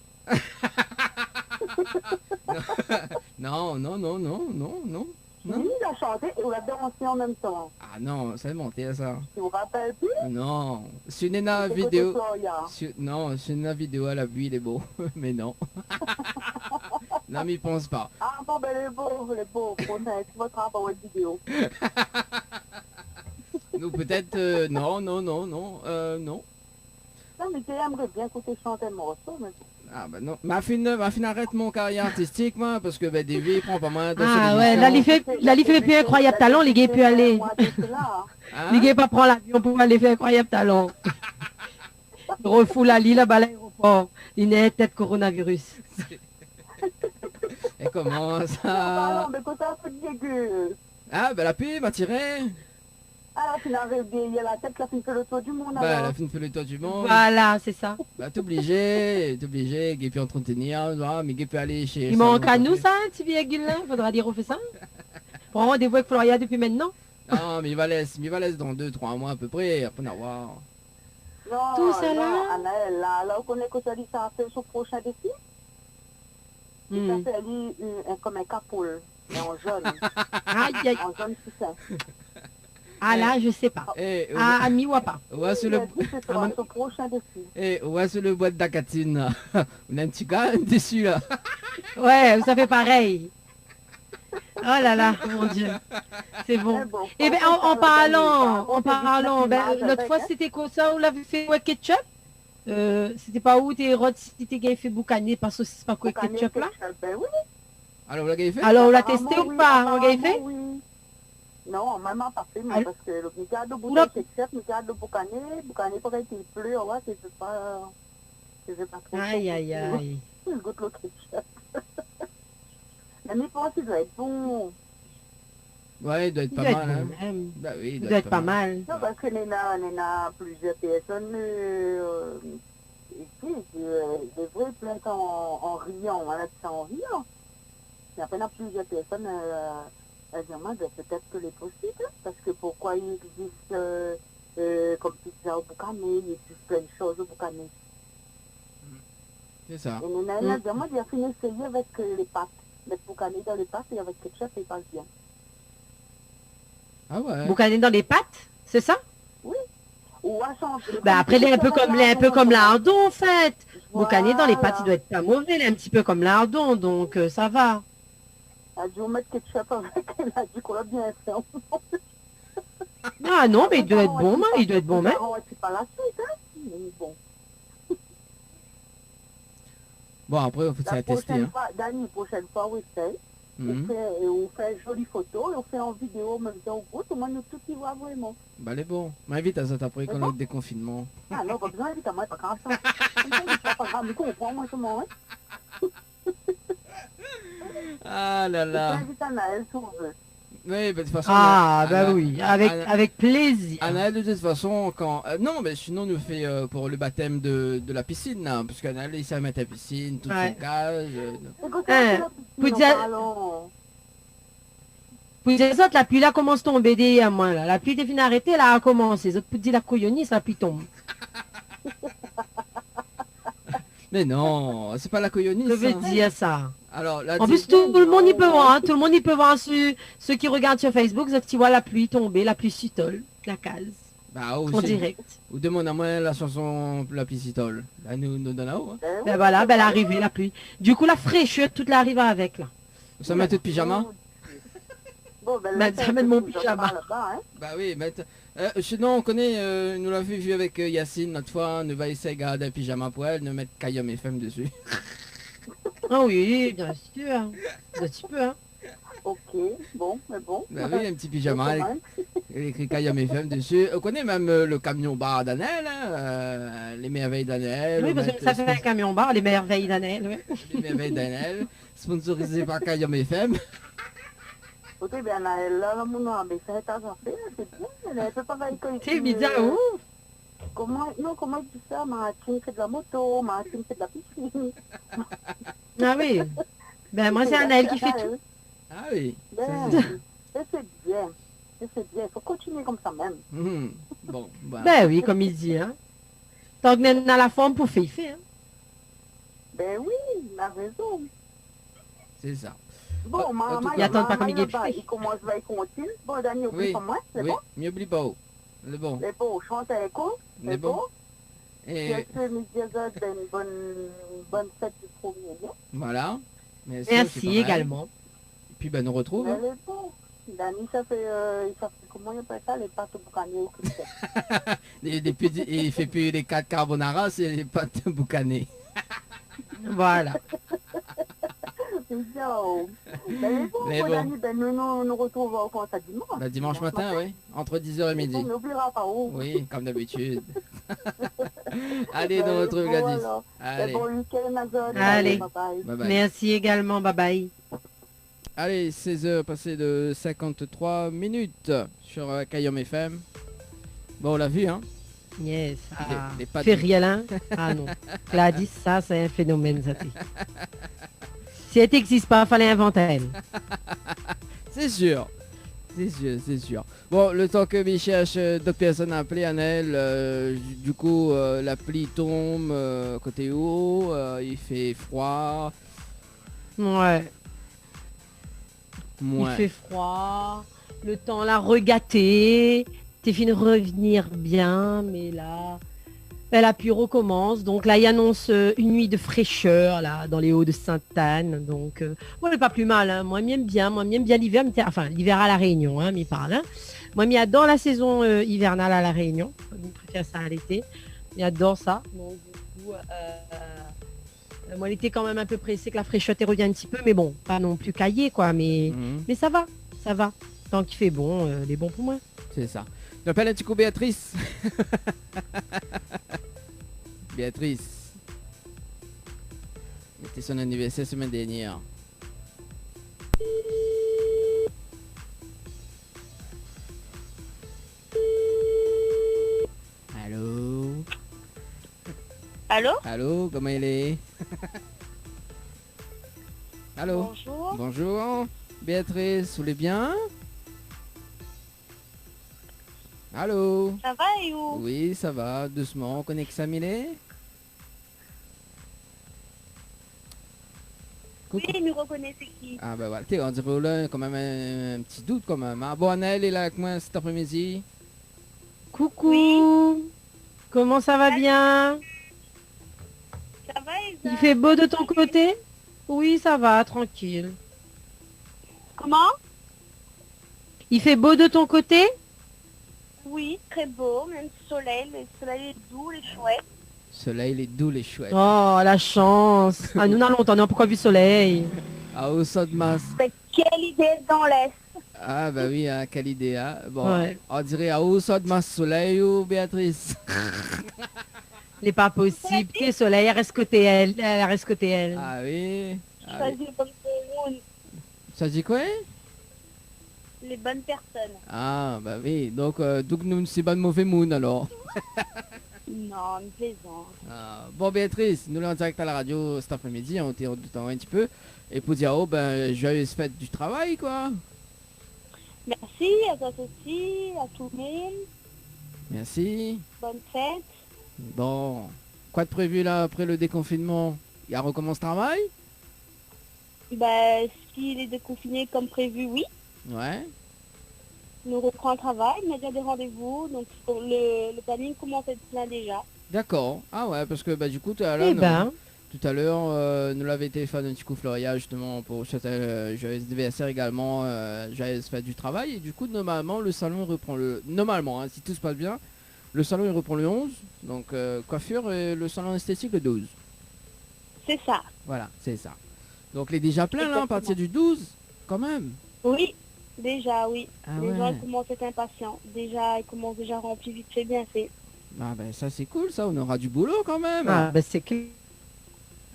Non. Oui, la a chanté et on a dansé en même temps. Ah non, ça est monté ça. Tu vous rappelles plus? Non, c'est une nana vidéo. Non, c'est une nana vidéo à la vue, il est beau. Mais non. Non, mais il pense pas. Ah bon, ben les beaux. On a votre rapport avec vidéo. Nous peut-être... non. Non, Non, mais j'aimerais bien écouter chanter le morceau, mais... Ah bah non, ma fille arrête mon carrière artistique moi parce que ben Davy il prend pas moins de Ah ouais, là il fait plus incroyable talent, les gars peut aller. Les gars pas prendre l'avion pour aller faire incroyable talent. Refoule la lit là-bas à l'aéroport. Il n'est tête coronavirus. Et comment ça? Ah non, mais quand t'as un peu de dégueu. Ah bah la pub m'a tiré. Ah, la fille il y a la tête, la fille fait le tour du monde. Bah la fille fait le tour du monde. Voilà, c'est ça. Bah t'es obligé, Guy peut entretenir, mais Guy peut aller chez... Il manque à nous ça, un petit virgule là, faudra dire on fait ça. Prends rendez-vous avec Floria depuis maintenant. Non, mais il va laisser dans 2-3 mois à peu près, après en avoir. Non, tout ça là. Anaël, là, on connaît que ça dit ça a fait son prochain défi. Il a fait lui comme un capoule, mais en jaune. Aïe. En jaune poussin. Ah là, je sais pas. À mi-wapa. Ouais, c'est le prochain défi. Ouais, c'est le bois de Dakatine. On a un petit gars dessus là. Ouais, ça fait pareil. Oh là là, mon Dieu. C'est bon. Et bien, en parlant, l'autre fois, c'était quoi ça? On l'avait fait avec ketchup? C'était pas où t'es Rod, c'était gagné fait boucaner par saucisse, pas quoi ketchup là? Ben oui. Alors, on l'a fait? Alors, on l'a testé ou pas? On l'a fait? Non, même pas fait, mais parce que le micard de bouteille ketchup, le micard de boucaner pour être bleu, ouais, c'est pas trop. Aïe. Je goûte le ketchup. Mais je pense qu'il doit être bon. Ouais, il doit être pas mal, hein. Bah oui, il doit être pas mal. Non, parce que on a plusieurs personnes ici, des vraies plaintes en riant, on a ça en riant. Et après, on a plusieurs personnes... Vraiment, peut-être que c'est possible, parce que pourquoi il existe comme pizza au boucané, il existe plein de choses au boucané. C'est ça. Et nous avons vraiment bien fini d'essayer avec les pâtes, mettre boucané dans les pâtes et avec ketchup, il passe bien. Ah ouais. Boucané dans les pâtes, c'est ça? Oui. Ou à changer. Bah après, il est un peu comme lardon en fait. Voilà. Boucané dans les pâtes, il doit être pas mauvais, il est un petit peu comme lardon, donc ça va. Elle a dû mettre ketchup avec, elle a dit qu'on l'a bien fait. Ah non, mais il doit être bon, il doit être bon, mais. C'est pas la suite, hein. Mais bon. Bon, après, il faut ça tester. Hein. Dani, prochaine fois, on essaye. On fait une jolie photo et on fait en vidéo en même temps. Tout le monde tout y voit vraiment. Bah, elle est bon. M'invite à ça après qu'on a le déconfinement. Ah non, pas besoin d'inviter à moi, pas grave ça. Pas grave, mais comprends, moi, tout le monde, hein. Ah là là. Oui, bah, de toute façon... oui, avec plaisir. Anaël, de toute façon, quand... non, mais sinon, nous fait pour le baptême de la piscine, hein, parce qu'Anaël, il sait mettre la piscine, toute son cage... Pour les autres, la pluie là commence à tomber derrière moi, là. La pluie est finie arrêtée, là, a commencé. Les autres, pour dire la couillonnie, ça pluie tombe. Mais non, c'est pas la couillonnie, je veux dire ça. Alors, en plus, tout le monde y peut voir, hein. Tout le monde y peut voir ceux qui regardent sur Facebook, ceux qui voient la pluie tomber, la pluie citole, la case. Bah, en direct. Ou demande à moi la chanson La pluie citole. Là, nous donne à haut. Hein. Ben voilà, ben l'arrivée, la pluie. Du coup, la fraîcheur, toute l'arrive avec, là. Ça met tout de pyjama? Bon, ben, ça met mon pyjama. Hein. Bah oui, mais sinon on connaît, nous l'avons vu avec Yacine l'autre fois, nous va essayer de garder un pyjama pour elle, nous mettre Kayom FM dessus. Ah oui, bien sûr. Un petit peu, hein. Ok, bon, mais bon. Bah oui, un petit pyjama avec écrit Kayom FM dessus. On connaît même le camion bar d'Anaël, hein, les merveilles d'Anaël. Oui, parce que ça fait un camion bar, les merveilles d'Anaël. Oui. Les merveilles d'Anaël, sponsorisé par Kayom FM. Ok, bien, là, mais ça est fait, c'est bien, elle est un peu pareil que... C'est bizarre, où? Comment il dit ça? Martine fait de la moto, Martine fait de la piscine. Ah oui. Ben, moi, c'est Anaël qui fait tout. Ah oui. Ben, c'est bien. Il faut continuer comme ça même. Bon, bah. Ben oui, comme il dit, hein. Tant qu'on est dans la forme pour faire, hein. Ben oui, il a raison. C'est ça. Bon, maman, il attend pas comme il est. Il commence à continuer. Bon, Dani, oublie pas moi, c'est bon. Mieux oublie pas. Le bon. C'est bon, chante avec quoi? C'est bon. Et une bonne fête du 1er mai. Voilà. Merci également. Et puis, nous retrouve. Elle est bon. Dani, ça fait comment il appelle ça, les pâtes boucanées. Il fait plus les 4 carbonara, c'est les pâtes boucanées. Voilà. C'est bien. Mais bon, Dani, nous retrouvons encore ça dimanche. Dimanche matin, oui. Entre 10h et midi. On n'oubliera pas où. Oui, comme d'habitude. Allez, nous retrouvons Gladys. Allez. Bon week-end, Amazon. Allez. Bye bye. Merci également. Bye bye. Allez, 16h passées de 53 minutes sur Kayom FM. Bon, on l'a vu, hein. Yes. Les pâtes. Férialin. Ah non. Gladys, ça, c'est un phénomène, ça fait. Si elle n'existe pas, il fallait inventer elle. C'est sûr. C'est sûr. Bon, le temps que mes cherche d'autres personnes à appeler, Annelle, du coup, la pluie tombe côté haut, il fait froid. Ouais. Il fait froid, le temps l'a regatté, t'es fini de revenir bien, mais là, la pluie recommence. Donc là, il annonce une nuit de fraîcheur là dans les Hauts de Sainte-Anne. Donc, ouais, pas plus mal. Hein. Moi, j'aime bien l'hiver. Enfin, l'hiver à La Réunion, hein, m'y parle. Hein. Moi, j'adore la saison hivernale à La Réunion. Je préfère ça à l'été. J'adore ça. Donc, du coup, moi, l'été quand même un peu pressé que la fraîcheur revient un petit peu, mais bon, pas non plus caillé, quoi. Mais ça va. Tant qu'il fait bon, il est bon pour moi. C'est ça. J'appelle un petit coup Béatrice. Béatrice. C'était son anniversaire semaine dernière. Allô? Allô? Allô, comment elle est? Allô? Bonjour. Bonjour. Béatrice, vous allez bien? Allô? Ça va et où? Oui, ça va, doucement. On connaît que ça, Milé? Oui, nous reconnaissez qui? Ah bah voilà, on dirait là quand même un petit doute quand même. Ah, bon, Annelle est là avec moi cet après-midi. Coucou. Oui. Comment ça va bien? Ça va, Isa? Il fait beau de ton côté? Oui, ça va, tranquille. Comment? Il fait beau de ton côté? Oui, très beau, même soleil. Le soleil est doux, il est chouette. Soleil, il est doux, les chouettes. Oh, la chance. Ah, nous, on a longtemps, on n'a pourquoi vu soleil. Ah, au saut de masse. Mais quelle idée dans l'Est. Ah, bah oui, hein, quelle idée, hein. Bon, ouais. On dirait à au saut de masse soleil ou Béatrice. Il n'est pas possible. T'es soleil, elle reste côté elle. Elle reste côté elle. Ah oui. Ça dit comme tout. Ça dit quoi? Les bonnes personnes. Ah, bah oui. Donc nous, c'est pas de mauvais moon alors. Non, une plaisante. Ah, bon, Béatrice, nous là en direct à la radio cet après-midi, on t'est un petit peu. Et pour dire, oh, ben, joyeuse fête du travail, quoi. Merci à toi aussi, à tout le monde. Merci. Bonne fête. Bon, quoi de prévu là après le déconfinement? Il recommence travail? Bah, s'il est déconfiné comme prévu, oui. Ouais. Nous reprend le travail, on a déjà des rendez-vous, donc le planning commence à être plein déjà. D'accord. Ah ouais, parce que bah du coup tout à l'heure, nous l'avait téléphoné un petit coup Floria justement pour souhaiter joyeux anniversaire également, joyeuse fête du travail. Et du coup normalement le salon reprend normalement, hein, si tout se passe bien, le salon il reprend le 11, donc coiffure et le salon esthétique le 12. C'est ça. Voilà, c'est ça. Donc il est déjà plein là à partir du 12, quand même. Oui. Déjà, oui. Ah les ouais. gens commencent à être impatients. Déjà, ils commencent déjà à remplir vite fait, bien fait. Ah ben ça c'est cool, ça, on aura du boulot quand même. Ah ben c'est clair.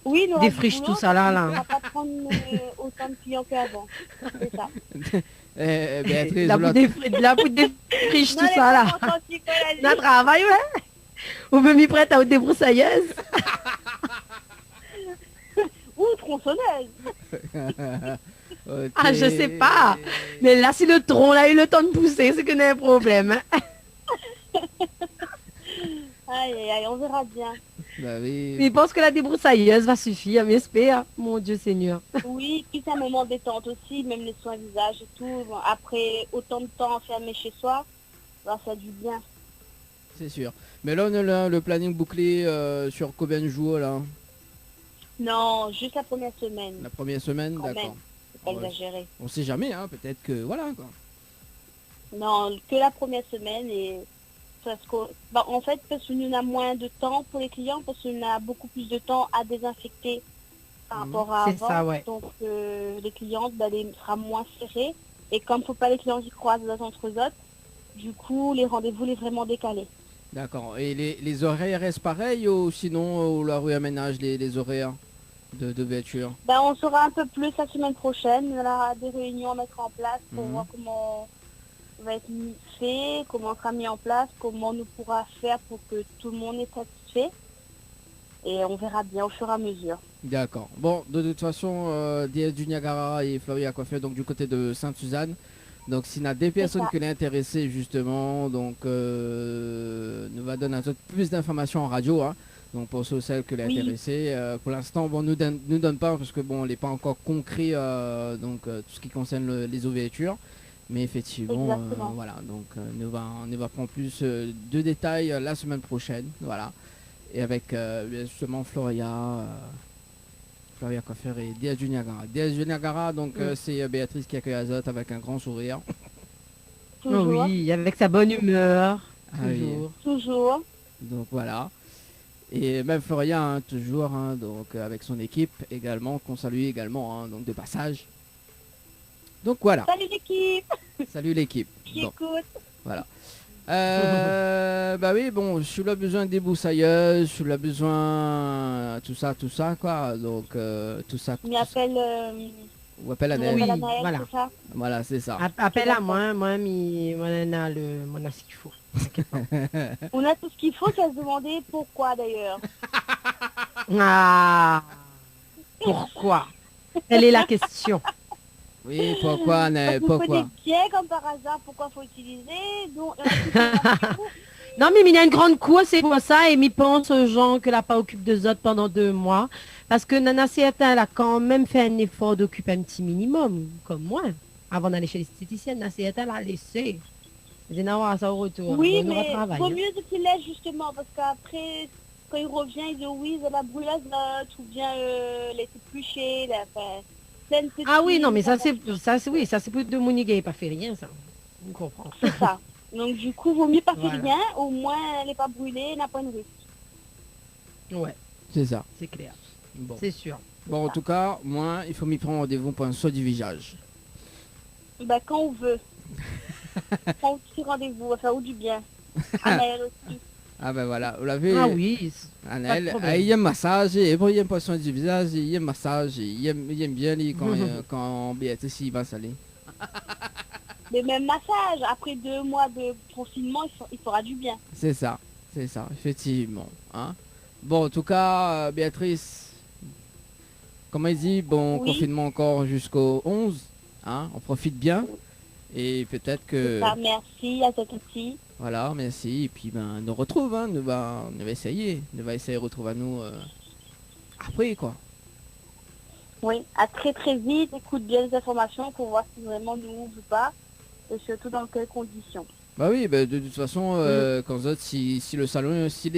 Oui, nous défriche tout ça là. On va pas prendre autant de clients qu'avant. C'est ça. Béatrice, la bout défriche tout ça là. On travail, ouais. On me m'y prête à haute débroussailleuse. Ou tronçonneuse. Okay. Ah, je sais pas. Mais là, si le tronc là a eu le temps de pousser, c'est qu'il y a un problème. Aïe, aïe, aïe, on verra bien. Bah oui. Mais il pense que la débroussailleuse va suffire, mais espère, mon Dieu Seigneur. Oui, puis c'est un moment détente aussi, même les soins visage et tout. Bon, après autant de temps enfermé chez soi, bah, ça a du bien. C'est sûr. Mais là, on a le planning bouclé sur combien de jours, là? Non, juste la première semaine. La première semaine, Quand d'accord. même, faut pas exagérer. On sait jamais, hein, peut-être que... Voilà, quoi. Non, que la première semaine et... Parce que, bah, en fait, parce qu'on a moins de temps pour les clients, parce qu'on a beaucoup plus de temps à désinfecter par rapport à C'est avant. ça, ouais. Donc, les clientes, bah, sera moins serré. Et comme il ne faut pas les clients qui croisent les uns entre eux autres, du coup, les rendez-vous les vraiment décalés. D'accord. Et les horaires restent pareils ou sinon, la rue aménage les horaires de voiture? Bah, on saura un peu plus la semaine prochaine. On aura des réunions à mettre en place pour voir comment va être fait, comment sera mis en place, comment on nous pourra faire pour que tout le monde est satisfait. Et on verra bien au fur et à mesure. D'accord. Bon, de toute façon, DS du Niagara et Floria Coiffure, donc du côté de Sainte-Suzanne. Donc s'il y a des personnes qui sont intéressées justement, donc nous va donner un peu plus d'informations en radio. Hein. Donc pour ceux celles que les intéressés, pour l'instant, bon, nous donne pas parce que bon, on n'est pas encore concret donc tout ce qui concerne les ouvertures. Mais effectivement, voilà, donc nous va prendre plus de détails la semaine prochaine, voilà. Et avec justement Floria Coiffure et DS du Niagara. DS du Niagara, donc c'est Béatrice qui accueille Azote avec un grand sourire. Toujours. Oui, avec sa bonne humeur. Toujours. Toujours. Donc voilà. Et même Floria, hein, toujours, hein, donc avec son équipe également, qu'on salue également, hein, donc de passage. Donc voilà. Salut l'équipe. Salut l'équipe. Qui écoute. Voilà. Bah oui, bon, je suis là besoin des broussailleuses, je suis là besoin tout ça quoi. Donc tout ça. On appelle. Ou appelle Anaël. Oui, voilà. Voilà, c'est ça. Appelle à moi, on a ce qu'il faut. On a tout ce qu'il faut, qu'à se demander pourquoi d'ailleurs. Ah, pourquoi? Quelle est la question? Oui, pourquoi, Anaël, pourquoi? Des pieds comme par hasard, pourquoi faut utiliser donc, Non, mais il y a une grande cour, c'est pour ça, et m'y pense aux gens que la pas occupe de autres pendant 2 mois. Parce que Nana Certain, elle a quand même fait un effort d'occuper un petit minimum, comme moi. Avant d'aller chez l'esthéticienne, Nana Certain l'a laissé. J'ai n'avoir ça au retour. Oui, mais vaut mieux de qu'il laisse justement, parce qu'après, quand il revient, il dit oui, il a brûlé la note, ou bien elle était pluchée, ah oui, non, mais ça c'est pour de Mounigay, pas fait rien, ça. On comprend. C'est ça. Donc du coup, vaut mieux pas faire rien, au moins elle n'est pas brûlée, elle n'a pas une risque. Ouais. C'est ça. C'est clair. Bon. C'est sûr. Bon, en tout cas, moi, il faut m'y prendre rendez-vous pour un soin du visage. Bah quand on veut. Prends un petit rendez-vous, on va faire ou du bien. Anaël aussi. Ah ben voilà, vous l'avez. Ah oui. Anaël, il aime massage, et bon, il aime pas soin du visage, il aime massage, il aime bien lui, quand Béatrice il va saler. Mais même massage, après 2 mois de confinement, il fera du bien. C'est ça, effectivement. Hein. Bon, en tout cas, Béatrice, comme il dit, bon, confinement encore jusqu'au 11, hein, on profite bien. Et peut-être que... merci à cet outil. Voilà, merci. Et puis, ben, nous retrouve, hein, nous va essayer. Nous va essayer de retrouver à nous après, quoi. Oui, à très très vite. Écoute bien les informations pour voir si vraiment nous ouvre ou pas. Et surtout dans quelles conditions. Bah oui, bah, de toute façon, quand si les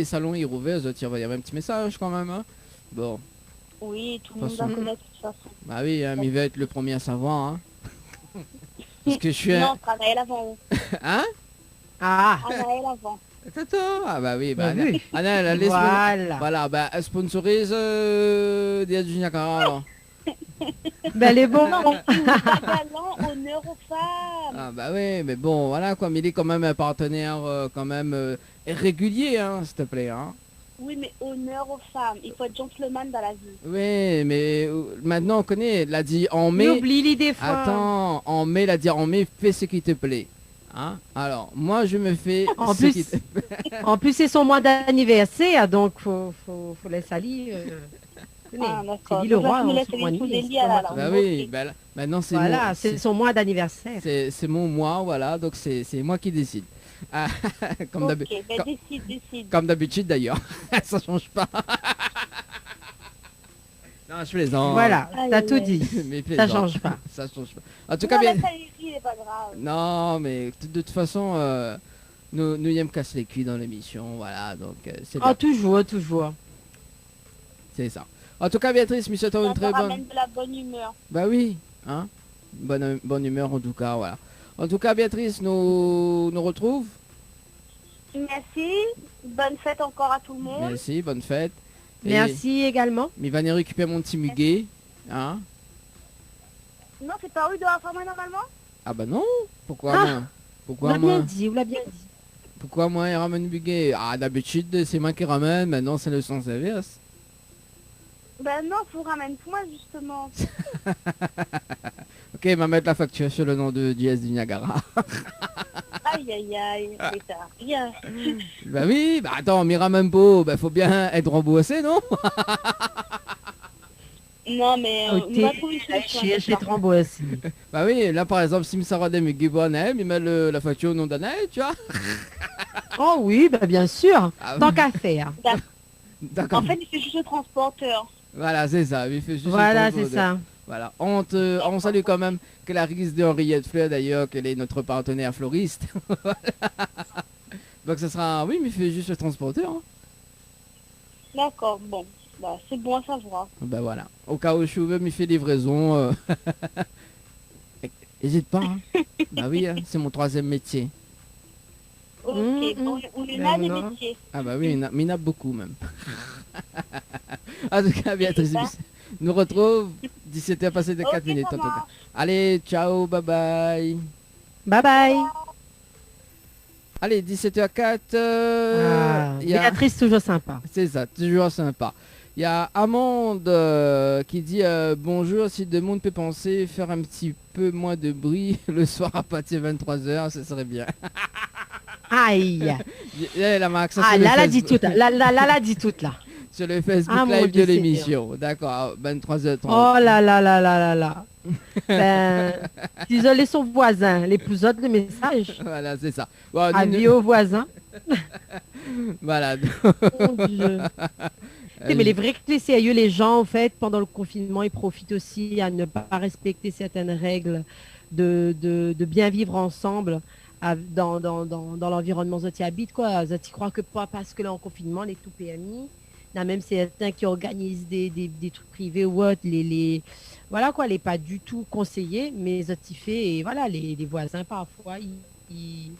salons ils rouvrent, il va y avoir un petit message quand même. Hein. Bon. Oui, tout le monde va connaître de toute façon. Bah oui, hein, mais il va être le premier à savoir. Hein. Parce que je suis non, Anaël avant. Hein? Ah. Anaël avant. Ah bah oui, bah oui. Anaël, voilà, bah elle sponsorise DS du Niagara. Ben les bons. Galant, honneur aux femmes. Ah bah oui, mais bon, voilà quoi, mais il est quand même un partenaire quand même régulier, hein, s'il te plaît, hein. Oui, mais honneur aux femmes, il faut être gentleman dans la vie. Oui, mais maintenant on connaît, l'a dit en mai. Oublie l'idée fois. Attends, en mai, l'a dit en mai, fais ce qui te plaît. Hein? Alors, moi je me fais en plus, en plus c'est son mois d'anniversaire, donc faut laisser Ali. d'accord. C'est le roi. Bah oui, bah, maintenant c'est voilà, c'est son mois d'anniversaire. C'est mon mois, voilà, donc c'est moi qui décide. Ah, comme Ok, ben décide. comme d'habitude d'ailleurs. Ça change pas. Non, je plaisante. Voilà, t'as tout dit. Mais Ça change pas. Ça change pas. En tout cas, bien. Ça il est pas grave. Non, mais de toute façon, nous y aimons casser les cuits dans l'émission. Voilà, donc c'est bien. Oh, toujours. C'est ça. En tout cas, Béatrice, nous souhaitons une très bonne... ramène de la bonne humeur. Bah oui, hein. Bonne humeur en tout cas, voilà. En tout cas, Béatrice nous retrouve. Merci. Bonne fête encore à tout le monde. Merci, bonne fête. Merci également. Mais va venir récupérer mon petit muguet, hein. Non, c'est pas où il doit informer normalement. Ah bah non. Pourquoi moi? Pourquoi Vous moi? l'a bien dit. Pourquoi moi il ramène muguet? Ah, d'habitude c'est moi qui ramène, maintenant c'est le sens inverse. Ben non, vous ramène moi justement. Ok, on va mettre la facture sur le nom de JS du Niagara. Aïe, c'est rien. Bah oui, bah attends, m'y ramène pas, bah faut bien être remboursé, non? Non, mais on va trouver une solution. Chez Trambo aussi. Bah oui, là par exemple, si me sera des muguets bonnet, il met la facture au nom d'Annette, tu vois? Oh oui, bah bien sûr. Ah, Tant qu'à faire. D'accord. En fait, il fait juste le transporteur. Voilà, c'est ça, il fait juste Voilà, le c'est ça. Voilà, on salue quand même Clarisse de Henriette Fleur d'ailleurs, qu'elle est notre partenaire floriste. Voilà. Donc ce sera, oui, mais il fait juste le transporteur. Hein. D'accord, bon, bah, c'est bon à savoir. Ben voilà, au cas où je veux m'y fait livraison, n'hésite pas. Hein. Bah oui, hein, c'est mon 3e métier. Ok, bon, on en a des métiers. Ah bah oui, mais il y en a beaucoup même. En tout cas, Béatrice nous retrouve 17h passé de 4 minutes en tout cas. Allez, ciao, bye bye. Bye bye. Allez, 17h04. Béatrice, toujours sympa. C'est ça, toujours sympa. Il y a Amande qui dit bonjour, si le monde peut penser faire un petit peu moins de bruit le soir à partir de 23h, ce serait bien. Aïe. La Max, ah, là, dit toute. Là, dit toute, là. Sur le Facebook Live de l'émission. D'accord, 23h30. Oh là. Ben, isoler son voisin, l'épisode de message. Voilà, c'est ça. Bon, avis aux voisins. Voilà. Mon Dieu. Mais les vrais que sérieux, les gens, en fait, pendant le confinement, ils profitent aussi à ne pas respecter certaines règles de bien vivre ensemble dans l'environnement où ils habitent, quoi. Ils croient que pas parce que là, en confinement, les tout PMI, il y a même certains qui organisent des trucs privés ou autres, voilà quoi, les pas du tout conseillés, mais fait et voilà, les voisins parfois, ils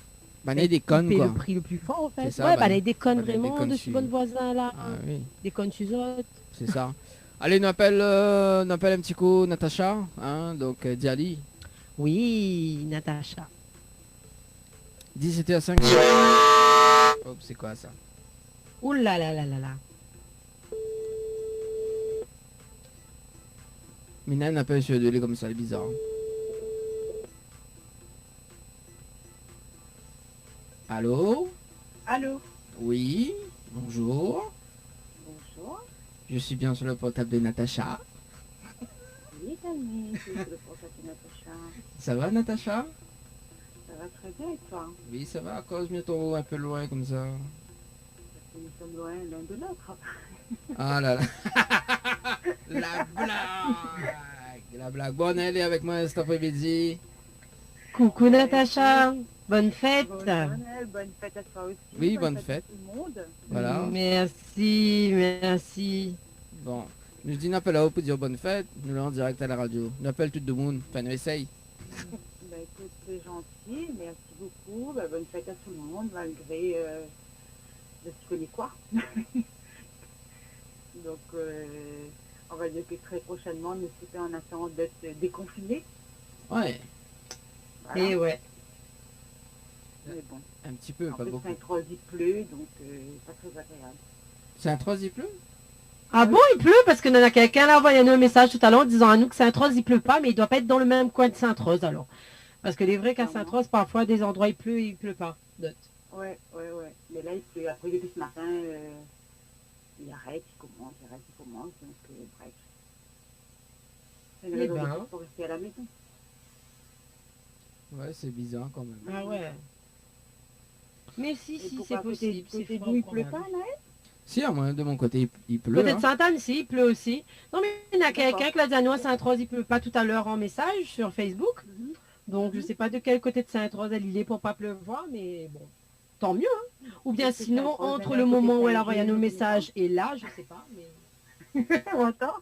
des connes, quoi. le prix le plus fort, en fait. Ça, des connes vraiment de ce bon voisin là. Ah, oui. Des connes sur autres. C'est ça. Allez, on appelle un petit coup Natacha, hein, donc Diali. Oui, Natacha. 17h05. Oh, c'est quoi ça? Ouh là là. Mina n'appelle sur deux comme ça, c'est bizarre. Allô? Allô? Oui, bonjour. Bonjour. Je suis bien sur le portable de Natacha. Oui, Camille, c'est le portable de Natacha. Ça va, Natacha? Ça va très bien et toi? Oui, ça va, à cause mettons un peu loin comme ça. Parce que nous sommes loin l'un de l'autre. Ah là là. La blague. Bon, elle est avec moi cet après-midi. Coucou Natacha. Bonne fête. Bonne fête à toi aussi. Oui, bonne fête. À tout le monde. Voilà. Merci. Bon, nous dis n'appelle là-haut pour dire bonne fête. Nous l'avons en direct à la radio. Nous appelle tout le monde. Enfin, nous essaye. Bah écoute, c'est gentil. Merci beaucoup. Bah, bonne fête à tout le monde, malgré je ne connais quoi. Donc, on va dire que très prochainement, nous sommes en attente d'être déconfinés. Ouais. Voilà. Et ouais. Mais bon. Un petit peu, En pas plus, beaucoup. Saint-Troise, il pleut, donc pas très agréable. Saint-Troise, il pleut? Ah bon, il pleut parce que y en a quelqu'un là envoyé un message tout à l'heure en disant à nous que Saint-Rose il pleut pas, mais il doit pas être dans le même coin de Saint-Rose alors. Parce que les vrais qu'à Saint-Rose, parfois des endroits il pleut pas. Ouais. Mais là, il pleut. Après, depuis ce matin, il arrête, il commence, donc bref. C'est une raison de plus pour rester à la maison. Ouais, c'est bizarre quand même. Ah ouais. Mais si, c'est possible. C'est d'où il pleut pas, Naël? Si, moi, de mon côté, il pleut. Peut-être Sainte-Anne, si, il pleut aussi. Non, mais il y en a quelqu'un qui l'a dit à nous à Sainte-Rose, il pleut pas tout à l'heure en message sur Facebook. Donc, je sais pas de quel côté de Sainte-Rose elle est pour pas pleuvoir, mais bon, tant mieux. Hein. Ou bien sinon, entre le moment où elle a envoyé nos messages et là, je sais pas. Mais... Attends,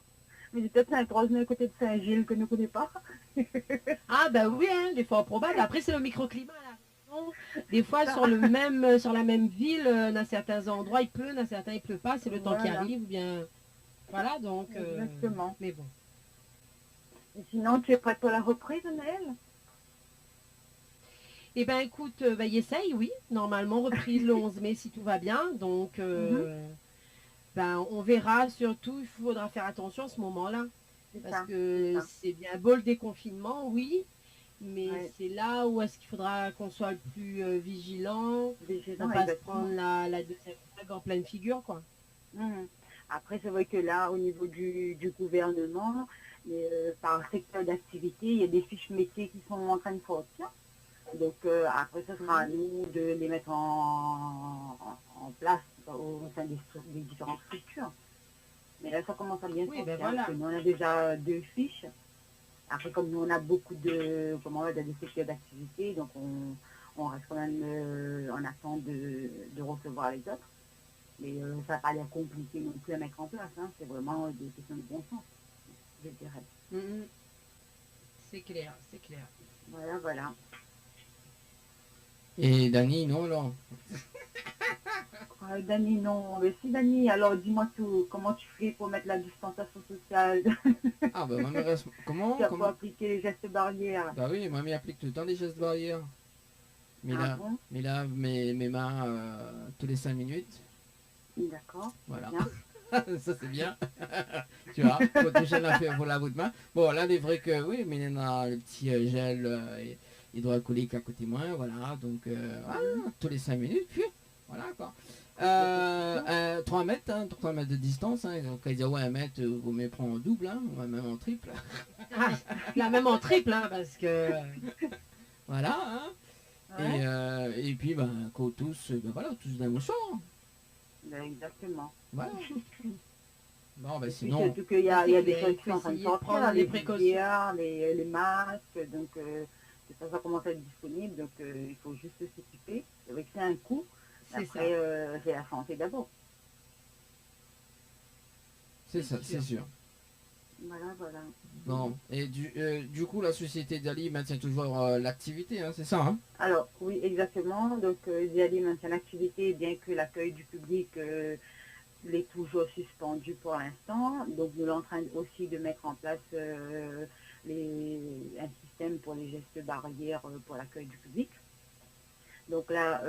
mais c'est peut-être Sainte-Rose de côté de Saint-Gilles que nous ne connaît pas. Ah bah oui, hein, des fois probable. Après, c'est le microclimat là. Des fois, sur la même ville, dans certains endroits, il pleut, dans certains, il pleut pas. C'est le temps qui arrive, ou bien... Voilà, donc... Exactement. Mais bon. Et sinon, tu es prête pour la reprise, Naël? Eh ben écoute, il essaye, oui. Normalement, reprise le 11 mai, si tout va bien. Donc, on verra. Surtout, il faudra faire attention à ce moment-là. Parce que c'est bien beau le déconfinement, oui. Mais c'est là où est-ce qu'il faudra qu'on soit le plus vigilant, on va se prendre la deuxième vague en pleine figure, quoi. Après, c'est vrai que là, au niveau du gouvernement, par secteur d'activité, il y a des fiches métiers qui sont en train de sortir. Donc après, ce sera à nous de les mettre en place au sein des différentes structures. Mais là, ça commence à bien sortir. Parce que nous, on a déjà 2 fiches. Après, comme nous, on a beaucoup de secteurs d'activité, donc on reste quand même en attente de recevoir les autres. Mais ça n'a pas l'air compliqué non plus à mettre en place. Hein. C'est vraiment des questions de bon sens, je dirais. C'est clair, c'est clair. Voilà. Et Dani, non, alors Dani, non. Mais si, Dani, alors dis-moi tout. Comment tu fais pour mettre la distanciation sociale? Ah, bah, mamie reste... Comment? Tu as pas appliqué les gestes barrières? Bah oui, mamie applique tout le temps les gestes barrières. Mais là, mes mains tous les 5 minutes. D'accord. Voilà. Ça, c'est bien. Tu vois, faut toucher pour la bout de main. Bon, là, il est vrai que oui, mais il y en a le petit gel hydroalcoolique à côté de moi. Voilà, donc tous les 5 minutes, puis voilà quoi. 3 mètres, 3 mètres de distance. Hein. Donc, ils disent ouais, 1 mètre, vous me prend en double, hein, ou même en triple. Là, même en triple, hein, parce que. Voilà. Hein. Ouais. Et puis, quand tous, tous d'un mouchoir. Exactement. Voilà. Bon, sinon. Surtout qu'il y a des choses qui sont en train de sortir, les précautions, les masques, donc ça commence à être disponible, donc il faut juste s'équiper. C'est vrai que c'est un coût. Après, c'est la santé d'abord. C'est ça, c'est sûr. Voilà. Bon, et du coup, la société Dali maintient toujours l'activité, hein, c'est ça, hein? Alors, oui, exactement. Donc, Dali maintient l'activité, bien que l'accueil du public l'est toujours suspendu pour l'instant. Donc, nous sommes en train aussi de mettre en place un système pour les gestes barrières pour l'accueil du public. Donc là,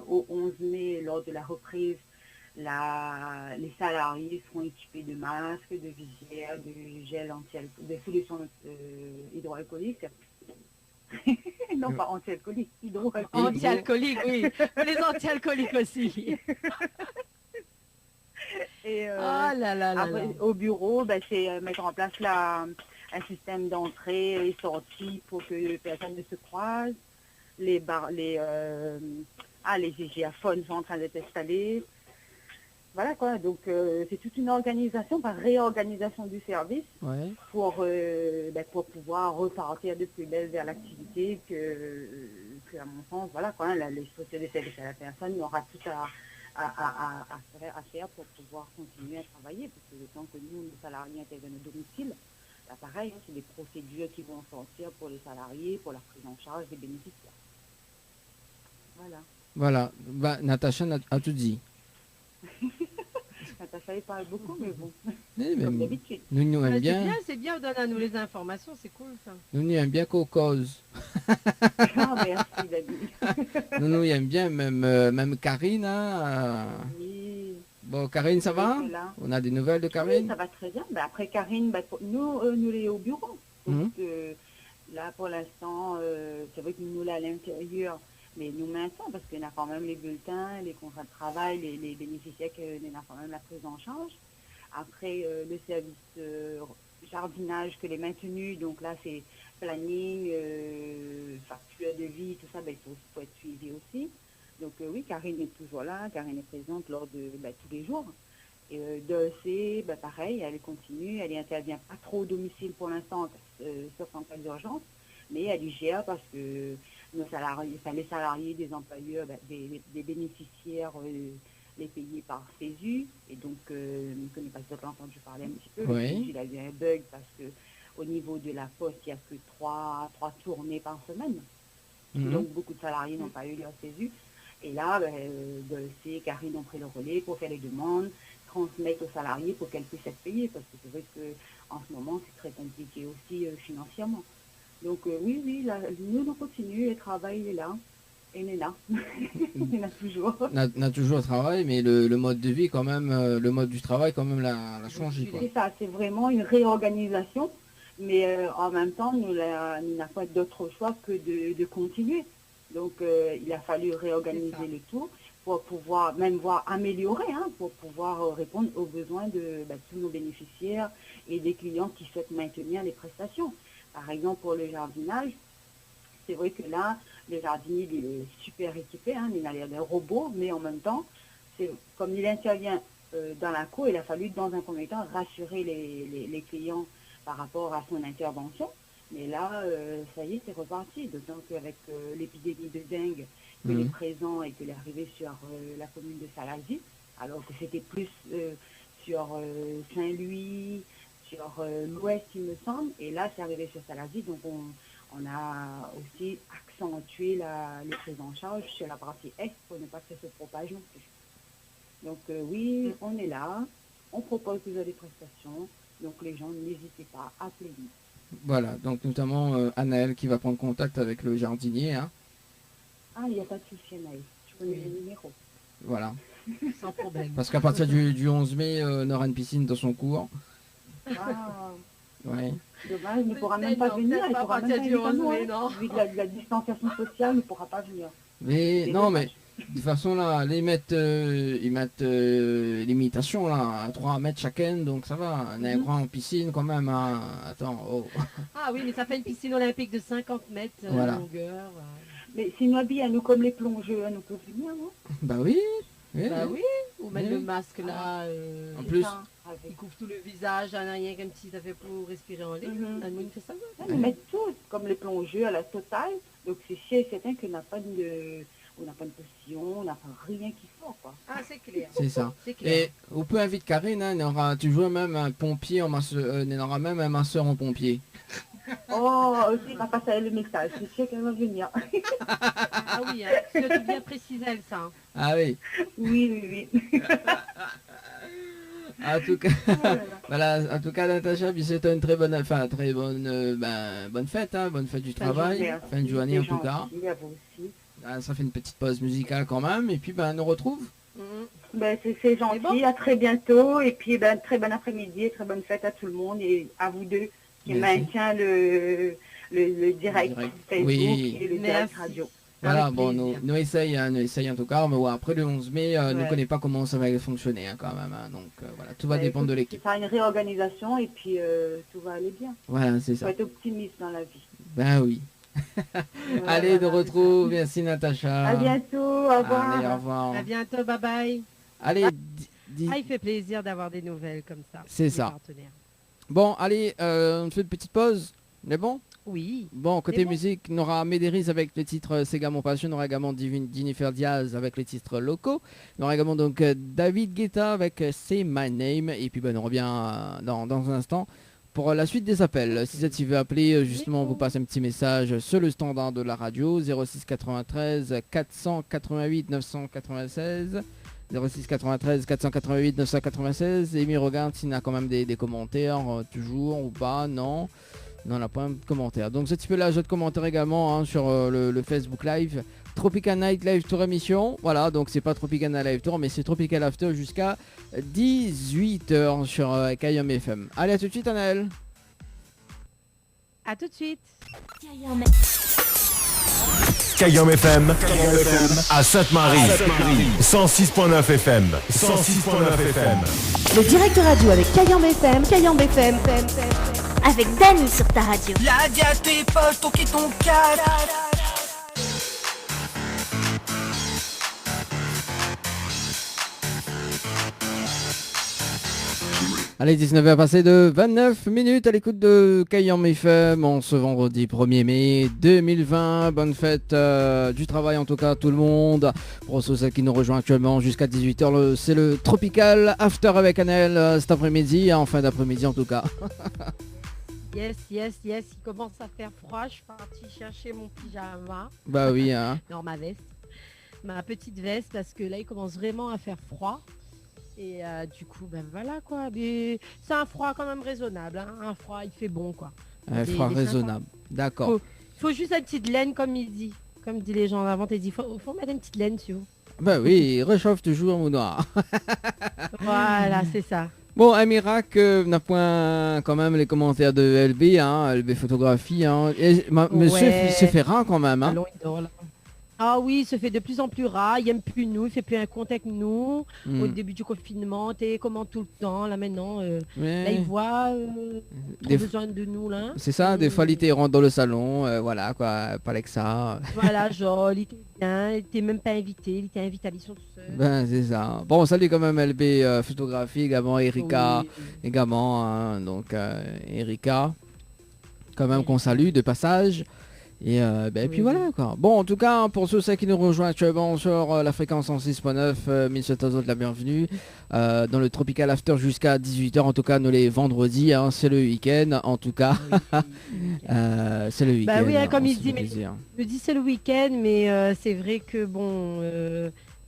au 11 mai, lors de la reprise, les salariés seront équipés de masques, de visières, de gel anti-alcoolique, de solutions hydroalcooliques. Non, pas anti-alcoolique, hydroalcoolique. Anti-alcoolique, oui. Les anti-alcooliques aussi. Et après, au bureau, c'est mettre en place un système d'entrée et sortie pour que personne ne se croise. Les gigaphones sont en train d'être installés. Voilà quoi, donc c'est toute une organisation, par réorganisation du service pour pouvoir repartir de plus belle vers l'activité que à mon sens, voilà quoi, les sociétés de services à la personne aura tout à faire pour pouvoir continuer à travailler, parce que le temps que nous, les salariés intègrent nos domiciles, là, pareil, c'est des procédures qui vont sortir pour les salariés, pour la prise en charge des bénéficiaires. Voilà, Natacha a tout dit. Natacha, il parle beaucoup, mais bon, comme d'habitude. Nous aimons bien. C'est bien, donne à nous les informations, c'est cool ça. Nous aimons bien qu'on cause. Merci David. Nous aimons bien, même Karine. Hein, Bon, Karine, ça va? On a des nouvelles de Karine? Oui, ça va très bien. Après Karine, nous les au bureau. Donc, là, pour l'instant, c'est vrai que nous, là, à l'intérieur, mais nous maintenons parce qu'on a quand même les bulletins, les contrats de travail, les bénéficiaires qu'on a quand même la prise en charge. Après, le service jardinage que les maintenus, donc là, c'est planning, facture de vie, tout ça, il faut être suivi aussi. Donc oui, Karine est toujours là, Karine est présente lors de tous les jours. Et Dulcé, pareil, elle continue, elle n'intervient pas trop au domicile pour l'instant, sauf en cas d'urgence, mais elle y gère parce que les salariés des employeurs, des bénéficiaires, les payés par CESU, et donc je ne connais pas si tu as entendu parler un petit peu, oui. Il a eu un bug parce que au niveau de la poste, il n'y a que trois tournées par semaine. Donc beaucoup de salariés n'ont pas eu leur CESU. Et là, Dulcé et Karine ont pris le relais pour faire les demandes, transmettre aux salariés pour qu'elles puissent être payées, parce que c'est vrai qu'en ce moment, c'est très compliqué aussi financièrement. Donc oui, là, nous continuons, le travail est là, et il est là. Il est là toujours. On a toujours le travail, mais le mode de vie quand même, le mode du travail quand même l'a changé. C'est ça, c'est vraiment une réorganisation, mais en même temps, nous n'avons pas d'autre choix que de continuer. Donc il a fallu réorganiser le tout pour pouvoir même améliorer, pour pouvoir répondre aux besoins de tous nos bénéficiaires et des clients qui souhaitent maintenir les prestations. Par exemple, pour le jardinage, c'est vrai que là, le jardinier il est super équipé, il a l'air d'un robot, mais en même temps, comme il intervient dans la cour, il a fallu dans un premier temps rassurer les clients par rapport à son intervention. Mais là, ça y est, c'est reparti. D'autant qu'avec l'épidémie de dengue qu'il est présent et qu'il est arrivé sur la commune de Salazie, alors que c'était plus sur Saint-Louis, sur l'ouest, il me semble. Et là, c'est arrivé sur Salazie. Donc, on a aussi accentué les prises en charge sur la partie est pour ne pas que ça se propage non plus. Donc, oui, on est là. On propose plusieurs des prestations. Donc, les gens, n'hésitez pas à appeler nous. Voilà, donc notamment Anaël qui va prendre contact avec le jardinier. Ah, il n'y a pas de souci, Anaël. Je connais le numéro. Voilà. Sans problème. Parce qu'à partir du 11 mai, on aura une piscine dans son cours. Ah, ouais. Dommage, il ne pourra même pas venir. Il ne pourra même pas venir. Vu de la distanciation sociale, il ne pourra pas venir. Mais non, mais de toute façon, là, ils mettent l'imitation là, à 3 mètres chacun, donc ça va. On a un grand piscine quand même. Attends, oh. Ah oui, mais ça fait une piscine olympique de 50 mètres voilà. longueur. Mais s'ils nous habillent à nous comme les plongeurs, nous pouvons venir, non? Bah oui. Oui. Ou mettre le masque là. En plus. Il couvre tout le visage, rien comme si ça fait pour respirer en ligne. Nous fait ça. Ils mettent tout comme les plongeurs à la totale. Donc c'est sûr et certain qu'on n'a pas de... On n'a pas de potion, on n'a pas rien qu'il faut, quoi. Ah, c'est clair. C'est ça. Et on peut inviter Karine, il y aura toujours même un pompier, il y aura même un masseur en pompier. Oh, aussi, il va passer à elle le message, c'est sûr qu'elle va venir. Ah oui, c'est bien précisé, elle, ça. Ah oui. Oui. En tout cas, voilà, en tout cas, Natacha, puis c'était une bonne fête, bonne fête du travail, fin de journée en tout cas. Ça fait une petite pause musicale quand même, et puis on nous retrouve. C'est gentil, bon. À très bientôt, et puis très bon après-midi, et très bonne fête à tout le monde, et à vous deux qui maintient le direct Facebook et le direct radio. Voilà, bon, nous essayons en tout cas, mais après le 11 mai, on ne connaît pas comment ça va fonctionner quand même, donc voilà, tout va dépendre de l'équipe. Ça sera une réorganisation, et puis tout va aller bien. Voilà, c'est ça. Il faut être optimiste dans la vie. Ben oui. Allez, nous retrouve. Merci Natacha. À bientôt. Au revoir. Allez, au revoir. À bientôt. Bye bye. Allez. Il fait plaisir d'avoir des nouvelles comme ça. C'est ça. Partenaires. Bon, allez, on fait une petite pause. On est bon? Oui. Bon, côté musique, on aura Médéris avec les titres Sega Mon Passion, on aura également Jennifer Diaz avec les titres locaux, on aura également donc David Guetta avec Say My Name, et puis on revient dans un instant pour la suite des appels. Si tu veux appeler, justement, on vous passe un petit message sur le standard de la radio, 06 93 488 996, 06 93 488 996, et il regarde s'il y a quand même des commentaires, toujours ou pas, non, on n'a pas un commentaire. Donc si tu peux l'ajouter de commentaires également sur le Facebook Live, Tropical Night Live Tour émission, voilà, donc c'est pas Tropical Night Live Tour, mais c'est Tropical After jusqu'à 18h sur KM FM. Allez, à tout de suite, Anaël. À tout de suite. KM FM à Sainte-Marie, 106.9 FM, 106.9 FM. Le direct radio avec KM FM, KM FM. Avec Dany sur ta radio. La diade, tes potes, ton qui ton cadre. Allez, 19h passé de 29 minutes à l'écoute de Cayenne FM en ce vendredi 1er mai 2020. Bonne fête du travail en tout cas à tout le monde. Pour ceux qui nous rejoignent actuellement jusqu'à 18h, c'est le Tropical After avec Annelle cet après-midi, en fin d'après-midi en tout cas. Yes, il commence à faire froid, je suis partie chercher mon pyjama. Bah oui, hein. Non, ma veste. Ma petite veste parce que là il commence vraiment à faire froid. Et du coup, ben voilà quoi. Mais c'est un froid quand même raisonnable. Hein. Un froid, il fait bon quoi. Un froid raisonnable. D'accord. Faut juste une petite laine comme il dit. Comme disent les gens avant, il dit faut mettre une petite laine dessus. Bah oui, réchauffe toujours mon noir. Voilà, c'est ça. Bon, Amirak n'a point quand même les commentaires de LB, hein, LB photographie. Hein. Monsieur, il se fait rare quand même. Hein. Ah oui, il se fait de plus en plus rare, il n'aime plus nous, il fait plus un compte avec nous. Au début du confinement, comment tout le temps, là maintenant, là il voit besoin de nous là. C'est ça, des fois il rentre dans le salon, voilà quoi, pas avec ça. Voilà, genre, il était bien, il était même pas invité, il était invité à l'issue tout seul. Ben c'est ça. Bon, salut quand même LB photographie, également Erika, également, hein, donc Erika, quand même qu'on salue de passage. Et puis voilà quoi. Bon, en tout cas, pour ceux qui nous rejoignent actuellement sur la fréquence 106.9, 1700 autres la bienvenue dans le Tropical After jusqu'à 18h. En tout cas, nous les vendredis, hein, c'est le week-end. En tout cas, c'est le week-end. Bah oui, hein, comme il dit, c'est le week-end, mais c'est vrai que bon,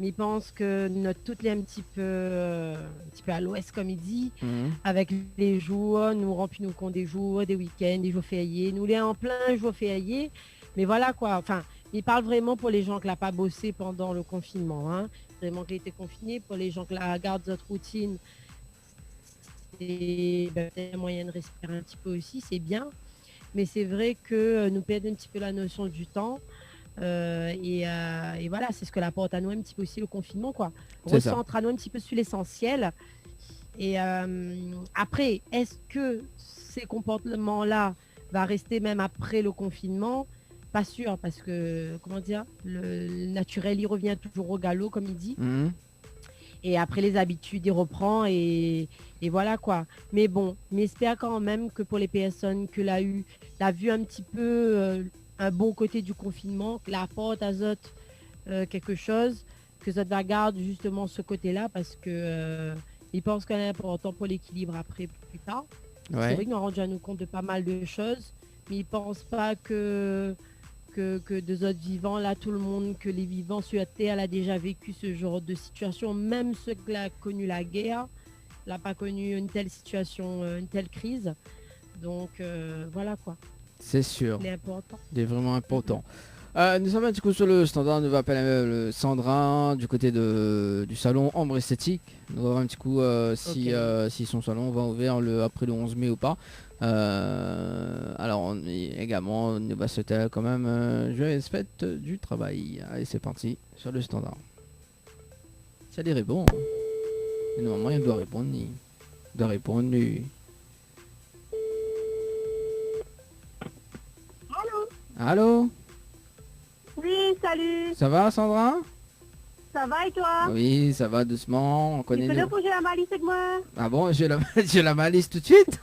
mais il pense que notre toute est un petit peu à l'ouest, comme il dit, avec les jours, nous remplit nos comptes des jours, des week-ends, des jours fériés. Nous, les en plein jours fériés. Mais voilà quoi, enfin, il parle vraiment pour les gens qui n'ont pas bossé pendant le confinement. Hein. Vraiment qui été confiné, pour les gens qui la gardent notre routine. Et un moyen de respirer un petit peu aussi, c'est bien. Mais c'est vrai que nous perdons un petit peu la notion du temps. Et voilà, c'est ce que l'apporte à nous un petit peu aussi le confinement, quoi. Recentre à nous un petit peu sur l'essentiel. Et après, est-ce que ces comportements-là va rester même après le confinement? Pas sûr, parce que, comment dire, le naturel, il revient toujours au galop, comme il dit. Et après, les habitudes, il reprend et voilà, quoi. Mais bon, mais j'espère quand même que pour les personnes que l'a vu un petit peu un bon côté du confinement, que la porte à Zot quelque chose, que Zot va garder justement ce côté-là, parce que il pense que c'est important pour l'équilibre après, plus tard. Ouais. C'est vrai qu'on a rendu à nous compte de pas mal de choses, mais il pense pas que deux autres vivants, là, tout le monde, que les vivants sur la Terre, elle a déjà vécu ce genre de situation, même ceux qui ont connu la guerre, n'a pas connu une telle situation, une telle crise. Donc, voilà quoi. C'est sûr. C'est important. C'est vraiment important. Nous sommes un petit coup sur le standard, nous va appeler Sandra du côté du salon Ambre Esthétique. Nous allons voir un petit coup si son salon va ouvrir après le 11 mai ou pas. Alors également nous va souhaiter quand même joyeuse fête du travail. Allez, c'est parti sur le standard. Ça les répond. Mais normalement il doit répondre. Il doit répondre. Allô? Oui, salut. Ça va, Sandra? Ça va et toi? Oui, ça va doucement. On connaît. Tu peux le j'ai la malice avec moi? Ah bon, j'ai la malice tout de suite.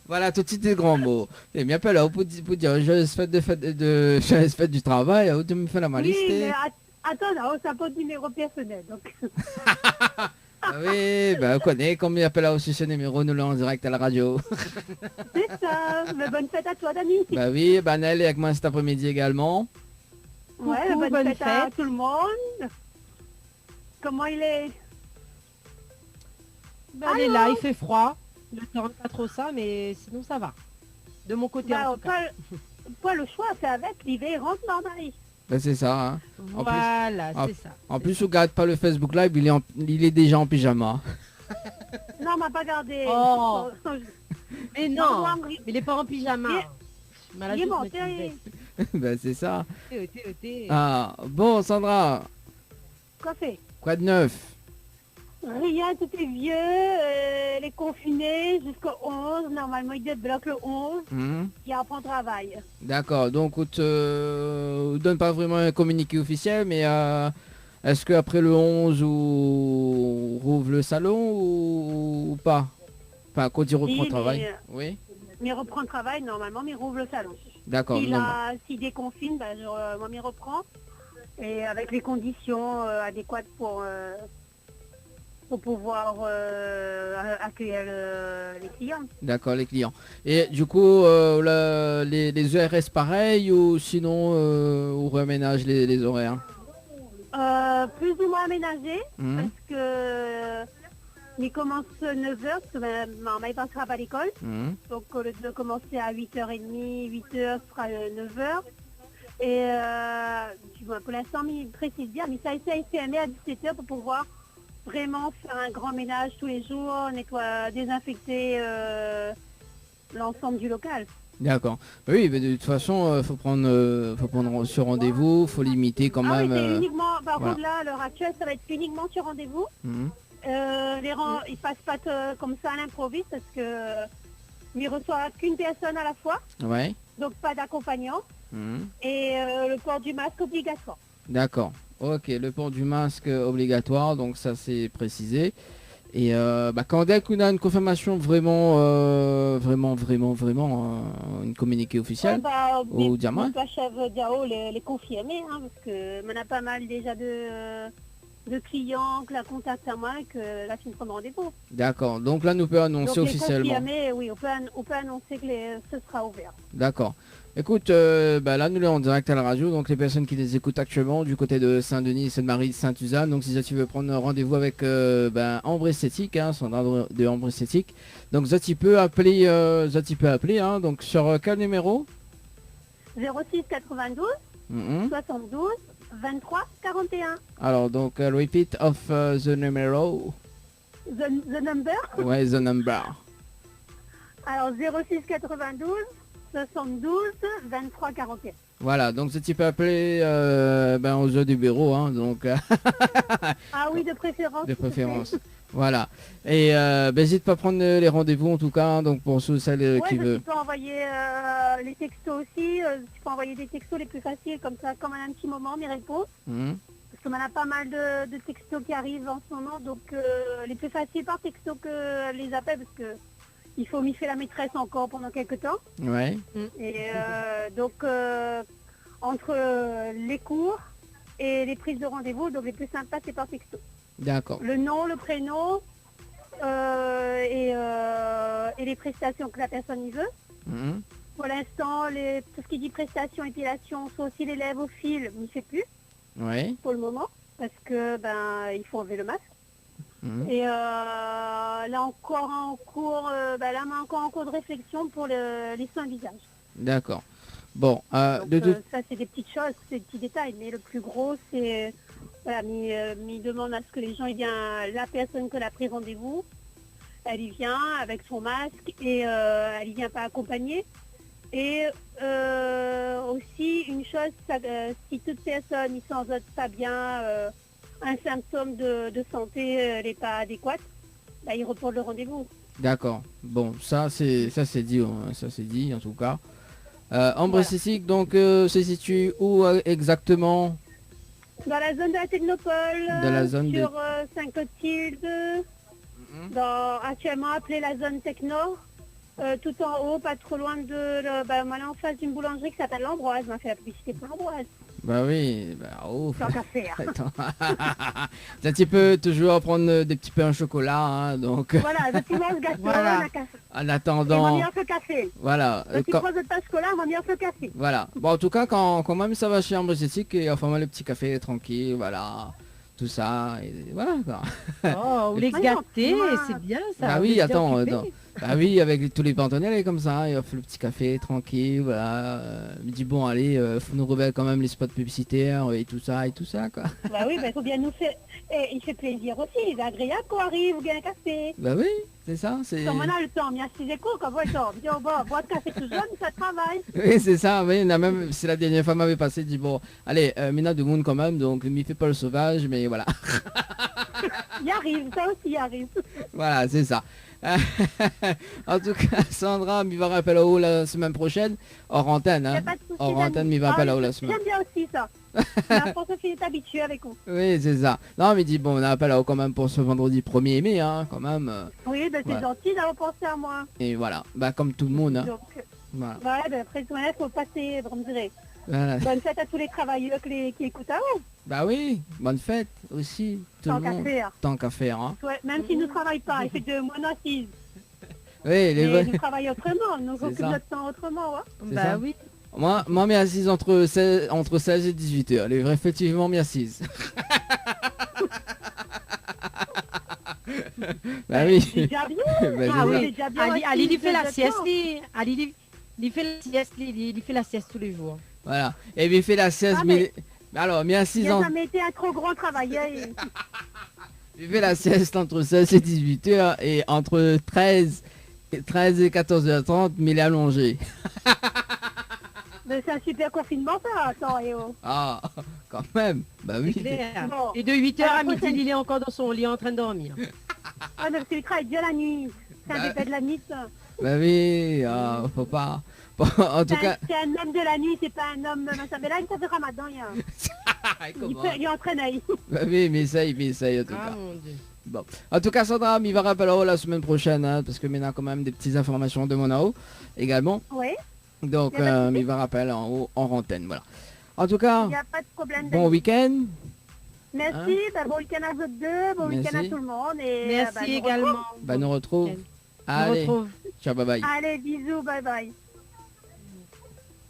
Voilà, tout de suite des grands mots. Et bien là pour dire joyeuse fête du travail, où tu me fais la malice. Oui, mais attends, là, ça pas de numéro personnel, donc. Ah oui, on connaît, comme il appelle aussi ce numéro, nous l'avons en direct à la radio. C'est ça, mais bonne fête à toi, Dani. Bah oui, Nel est avec moi cet après-midi également. Ouais, coucou, bonne fête à tout le monde. Comment il est? Il est là, il fait froid. Ne te rends pas trop ça, mais sinon ça va. De mon côté, en tout cas. Pas le choix, c'est avec l'hiver rentre normal. Ben c'est ça. Hein. Voilà, c'est ça. En plus, on regarde pas le Facebook Live, il est déjà en pyjama. Non, on m'a pas gardé. Oh. Mais non, il est pas en pyjama. Il est monté. Ben c'est ça. Ah, bon, Sandra. Quoi fait? Quoi de neuf? Rien, tout est vieux. Elle est confinée jusqu'au 11. Normalement, il débloque le 11. Il reprend travail. D'accord, donc on te donne pas vraiment un communiqué officiel, mais est-ce qu'après le 11, on rouvre le salon ou pas? Enfin, quand il reprend le travail. Oui. Mais il reprend le travail, normalement, mais il rouvre le salon. D'accord. S'il déconfine, moi, il reprend. Et avec les conditions adéquates pour pouvoir accueillir les clients. D'accord, les clients. Et du coup, les ERS pareil ou sinon on réaménage les horaires? Plus ou moins aménagé, parce que il commence 9h, parce que maman ne passera pas à l'école. Donc au lieu de commencer à 8h30, 8h sera 9h. Et pour l'instant, il précise bien, mais ça a été fermé à 17h pour pouvoir vraiment faire un grand ménage tous les jours, désinfecter l'ensemble du local. D'accord. Oui, mais de toute façon, faut prendre sur rendez-vous, faut limiter quand même. Oui, c'est uniquement, par contre là, à l'heure actuelle, ça va être uniquement sur rendez-vous. Ils passent pas comme ça à l'improviste parce que il reçoit qu'une personne à la fois. Ouais. Donc pas d'accompagnant. Et le port du masque obligatoire. D'accord. Ok, le port du masque obligatoire, donc ça c'est précisé. Et quand dès qu'on a une confirmation vraiment une communiqué officiel au diamant. Chef Diao les confirmer, parce que on a pas mal déjà de clients que la contactent à moi et que la fin de prendre rendez-vous. D'accord, donc là nous peut annoncer donc, officiellement. Oui, on peut annoncer que ce sera ouvert. D'accord. Écoute, là nous sommes en direct à la radio, donc les personnes qui les écoutent actuellement du côté de Saint-Denis, Sainte-Marie, Saint-Suzanne, donc si tu veux prendre rendez-vous avec Ambre Esthétique, standard de Ambre Esthétique, donc ça tu peux appeler, donc sur quel numéro? 06 92 72 23 41. Alors donc repeat of the numéro. The number. Ouais, the number. Alors 06 92 72 23 41. Voilà, donc si tu peux appeler aux heures du bureau, donc. Ah oui, de préférence. De préférence. Voilà. Et n'hésite pas à prendre les rendez-vous en tout cas, donc pour ceux celles qui veulent. Tu peux envoyer les textos aussi. Tu peux envoyer des textos les plus faciles, comme ça, comme à un petit moment, mes réponses. Parce qu'on a pas mal de textos qui arrivent en ce moment, donc les plus faciles par texto que les appels, parce que il faut m'y faire la maîtresse encore pendant quelques temps. Ouais. Et donc entre les cours et les prises de rendez-vous, donc les plus sympas c'est par texto. D'accord. Le nom, le prénom et les prestations que la personne y veut. Pour l'instant, tout ce qui dit prestations, épilation, soit aussi l'élève au fil, n'y fait plus. Ouais. Pour le moment, parce que il faut enlever le masque. Et là encore en cours, encore en cours de réflexion pour les soins visage. D'accord. Bon, ça c'est des petites choses, c'est des petits détails, mais le plus gros c'est il demande à ce que les gens la personne que a pris rendez-vous, elle y vient avec son masque et elle y vient pas accompagnée. Et aussi une chose, si toute personne ne s'en sent pas bien, un symptôme de santé n'est pas adéquat, il reporte le rendez-vous. D'accord. Bon, ça c'est dit en tout cas. Ambre Esthétique, donc se situe où exactement? Dans la zone de la Technopole, dans la zone sur Saint-Clotilde, actuellement appelée la zone Techno. Tout en haut, pas trop loin moi là en face d'une boulangerie qui s'appelle l'Ambroise, m'a fait la publicité pour l'Ambroise. Bah oui, Tant qu'à faire. Ça tu peux toujours prendre des petits pains au chocolat, donc. Voilà, le petit mange gâteau, voilà. En attendant. Et on va bien se café. Voilà. Le petit croise de pain chocolat, on va bien se café. Voilà. Bon, en tout cas, quand même ça va chez Ambre Esthétique, et enfin le petit café tranquille, voilà. Tout ça, et voilà quoi. Oh, vous les gâtez, c'est bien ça. Ah oui, attends. Ah oui, avec tous les partenaires et comme ça, il offre le petit café tranquille, voilà. Il me dit bon allez, faut nous révéler quand même les spots publicitaires et tout ça quoi. Bah oui, il faut bien nous faire. Et il fait plaisir aussi, il est agréable qu'on arrive, vous gagnez un café. Bah oui, c'est ça. Comme on a le temps, bien si échos, quand on dit boire de café tout jeune, ça travaille. Oui, c'est ça, oui, c'est la dernière fois m'avait passé, dit bon, allez, Mina de monde quand même, donc m'y fait pas le sauvage, mais voilà. Il arrive, ça aussi il arrive. Voilà, c'est ça. En tout cas, Sandra m'y va rappeler là-haut la semaine prochaine. Hors antenne, hein. Hors antenne, m'y va rappeler là-haut la semaine. J'aime bien aussi ça. La France aussi est habituée avec vous. Oui, c'est ça. Non, mais dis, bon, on a appel là-haut quand même pour ce vendredi 1er mai, hein, quand même. Oui, ben c'est ouais. gentil d'avoir pensé à moi. Et voilà, bah comme tout le monde, hein. Donc, Voilà. ouais, ben après, il faut passer, vous me direz. Voilà. Bonne fête à tous les travailleurs qui écoutent à vous. Bah oui, bonne fête aussi, tout Tant le qu'à monde. faire. Tant qu'à faire, hein. Ouais, même s'ils ne travaillent pas, il fait de moins assise. Oui, les Mais nous travaillons autrement, nous C'est occupons ça. notre temps autrement. Ouais. C'est ça. oui. Moi, m'y assise entre 16 et 18 heures. Elle est effectivement m'y assise. Bah oui. C'est déjà bien. Bah, Ah c'est oui, ça. c'est déjà bien. Ali, il fait la assise sieste, de temps. il fait la sieste, il fait la sieste tous les jours. Voilà. Et il fait la sieste, Ah, mais... Alors, m'y Il assise n'a en... jamais été un trop grand travailleur. Il fait la sieste entre 16 et 18 heures et entre 13 et 14h30, mais il est allongé. Mais c'est un super confinement ça, attends, et oh. Ah, quand même. Bah oui. C'est clair. Bon. Et de 8h à À la midi, prochaine. il est encore dans son lit en train de dormir. Ah non, parce qu'il travaille bien la nuit. C'est un Bah. bébé de la nuit, ça. Bah oui, faut pas. Bon, en tout cas... C'est un homme de la nuit, c'est pas un homme... Mais là, il fait Ramadan, il entraîne. Bah oui, mais ça, en tout Ah cas. mon Dieu. Bon. En tout cas, Sandra, m'y va rappeler la semaine prochaine, hein, parce que maintenant, quand même, des petites informations de mon haut également. Oui, Donc, Y a pas de souci. m'y va rappeler en haut, en antenne, voilà. En tout cas, il n'y a pas de problème. bon week-end. Merci, bon week-end à vous deux, bon week-end à Merci. tout le monde. Et, Merci nous également. retrouvons. Bah, nous retrouve. On Allez, retrouve. ciao, bye bye. Allez, bisous, bye bye.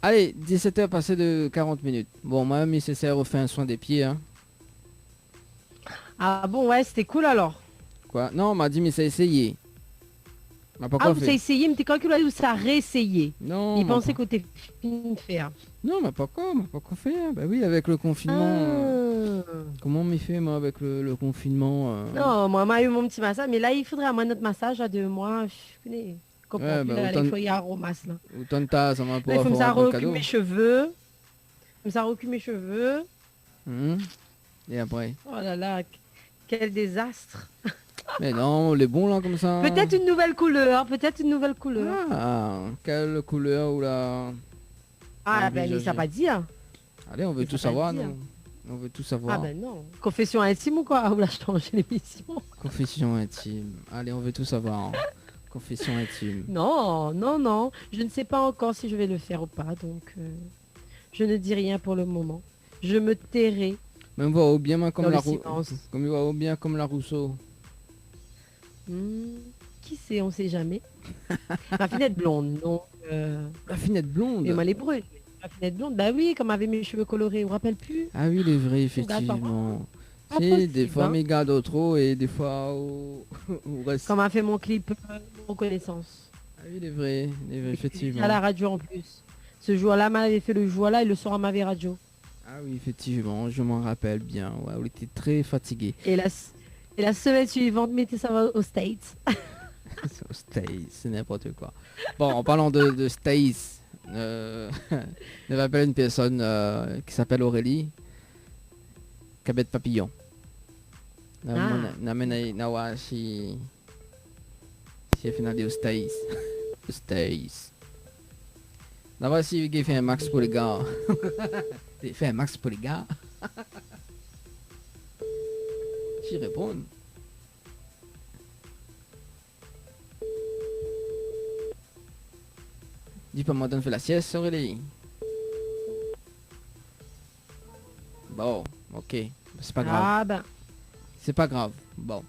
Allez, 17h passé de 40 minutes. Bon, moi, il s'est refait un soin des pieds, hein. Ah bon, ouais, c'était cool alors. Quoi? Non, on m'a dit, mais ça a essayé. M'a pas Ah, quoi vous fait. avez essayé, mais t'es quand que ça a réessayé. Non, Il m'a pensait pas- que t'es fini de faire. Non, m'a pas quoi fait. Bah oui, avec le confinement. Comment m'y fait, moi, avec le confinement Non, moi, j'ai eu mon petit massage, mais là, il faudrait à moi notre massage à 2 mois. Je connais. Comprends Ouais, plus, bah, là, autant- il faut y avoir au masse, là. Autant de tas, ça m'a Là, pas il faut me avoir un recouper cadeau. mes cheveux. Comme ça, recouper mes cheveux. Et après. Oh là là, quel désastre. Mais non, les bons là comme ça. Peut-être une nouvelle couleur, peut-être une nouvelle couleur. Ah, quelle couleur ou la... Ah, ben, envisager. mais ça va dire. Allez, on veut Mais tout ça va savoir, dire. non? On veut tout savoir. Ah ben non. Confession intime ou quoi? Ou là, je change l'émission. Confession intime. Allez, on veut tout savoir. hein. Confession intime. Non, non, non. Je ne sais pas encore si je vais le faire ou pas, donc je ne dis rien pour le moment. Je me tairai. Même voix bien moi, comme Dans la le silence. comme voix bien comme la Rousseau. Qui sait, on sait jamais. Ma finette blonde, donc... La finette blonde. Mais moi, les brunes. Ma finette blonde, bah oui, comme avait mes cheveux colorés, vous vous rappelez plus? Ah oui, les vrais, D'accord. effectivement. Ah, Si, possible, des fois, hein. mes gars trop et des fois, au reste. Comme a fait mon clip reconnaissance. Ah oui, les vrais, effectivement. À la radio en plus. Ce jour-là, m'avait fait le jour-là et le soir, m'avait radio. Ah oui, effectivement, je m'en rappelle bien. Ouais, on était très fatigué. Et la semaine suivante, mettez ça va aux States. Stace, c'est n'importe quoi. Bon, en parlant de Stace, je vais appeler une personne qui s'appelle Aurélie, Cabette Papillon. Nawa si final au Stace. Stace. Nawa si il fait un max pour les gars. Il fait un max pour les gars. J'y réponds. Dis pas moi, donne fait la sieste, Aurélie. Bon, ok. C'est pas grave. Ah ben, C'est pas grave. Bon.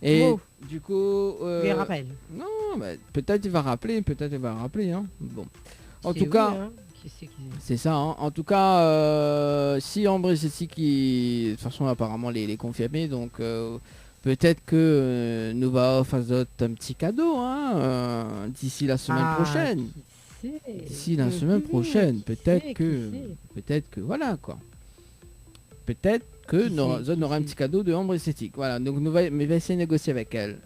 Et Bon. du coup... je rappelle. Non, mais peut-être il va rappeler, hein. Bon. En Qui tout est cas, oui, hein. Qui c'est qui c'est c'est ça. Hein. En tout cas, si Ambre c'est ici qui... De toute façon, apparemment, les confirmé. Donc, peut-être que nous va faire un petit cadeau hein, d'ici la semaine Ah, prochaine. qui sait D'ici la Qui semaine sait prochaine. Qui Peut-être sait que... Qui sait Peut-être que... Voilà, quoi. Peut-être que Qui nous sait, qui aura un sait. petit cadeau de Ambre esthétique. Voilà, donc nous va essayer de négocier avec elle.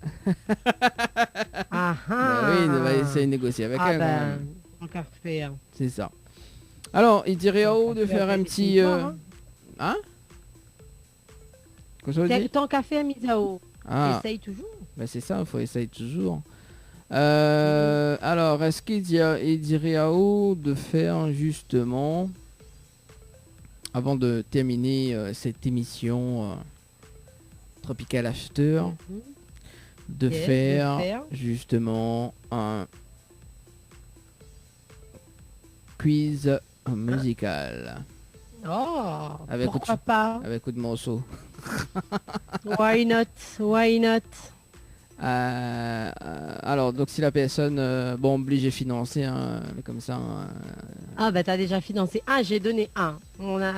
Ah Bah oui, nous va essayer de négocier avec Ah elle. quand ben, même. encore faire. C'est ça. Alors, il dirait à haut de faire faire un des petit... petits points, Hein Qu'est-ce que ça veut dire Tant qu'à faire, mise à eau. Ah, Essaye toujours. bah c'est ça, il faut essayer toujours. Alors, est-ce qu'il dirait à haut de faire justement, avant de terminer cette émission Tropical After, de faire justement un quiz musical. Oh, avec pourquoi pas? Avec coup de morceau. Why not? Why not? Alors, donc si la personne, obligé de financer, hein, comme ça. Ah bah t'as déjà financé un, j'ai donné un.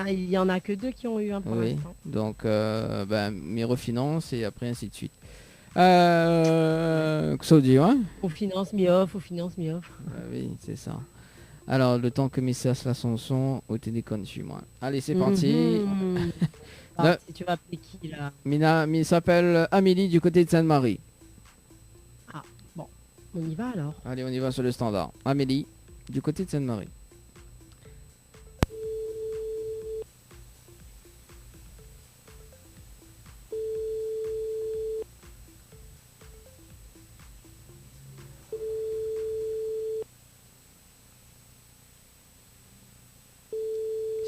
Il y en a que 2 qui ont eu un pour l'instant. Donc, mais refinance et après ainsi de suite. Ça veut dire, hein? On finance mi-off, on finance mi-off. Oui, c'est ça. Alors, le temps que mes sœurs la son au téléphone chez moi. Allez, c'est parti. Si tu vas appeler qui là? Il s'appelle Amélie du côté de Sainte-Marie. Ah, bon, on y va alors. Allez, on y va sur le standard. Amélie du côté de Sainte-Marie.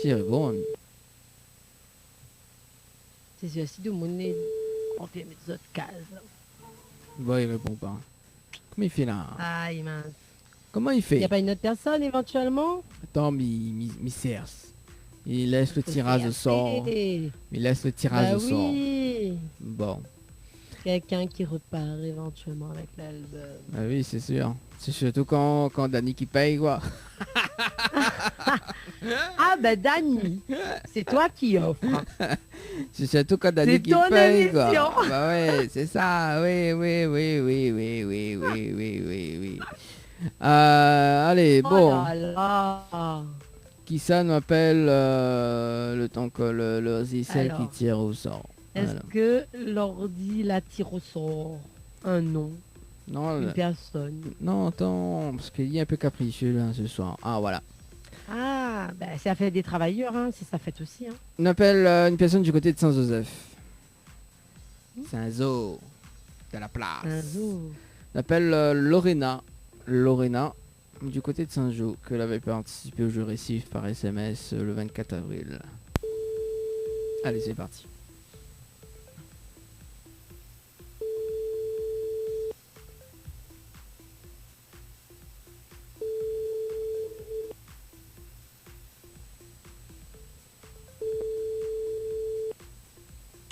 C'est bon. C'est celui-ci de monnaie. On fait mes autres cases. Bon, il répond pas. Comment il fait là? Aïe mince. Comment il fait? Il n'y a pas une autre personne éventuellement? Attends, mi cerce. Il laisse le tirage au sort. Il laisse le tirage au sort. Oui. Bon. Quelqu'un qui repart éventuellement avec l'album. Ah oui, c'est sûr. C'est surtout quand Dani qui paye, quoi. Ah bah Dani, c'est toi qui offre. C'est surtout quand Dani qui paye, quoi. Bah ouais, c'est ça. Oui. Allez, bon. Là là. Qui ça nous appelle le temps que le celle qui tire au sort. Est-ce que l'ordi la tire au sort? Un nom? Non, une personne? Non, attends, parce qu'il est un peu capricieux là ce soir. Ah, voilà. Ah, bah ça fait des travailleurs, hein, c'est sa fête aussi. Hein. On appelle une personne du côté de Saint-Joseph. Saint-Zo. De la place. Saint-Zo. On appelle Lorena. Lorena, du côté de Saint-Jo, que avait participé au jeu récif par SMS le 24 avril. Allez, c'est parti.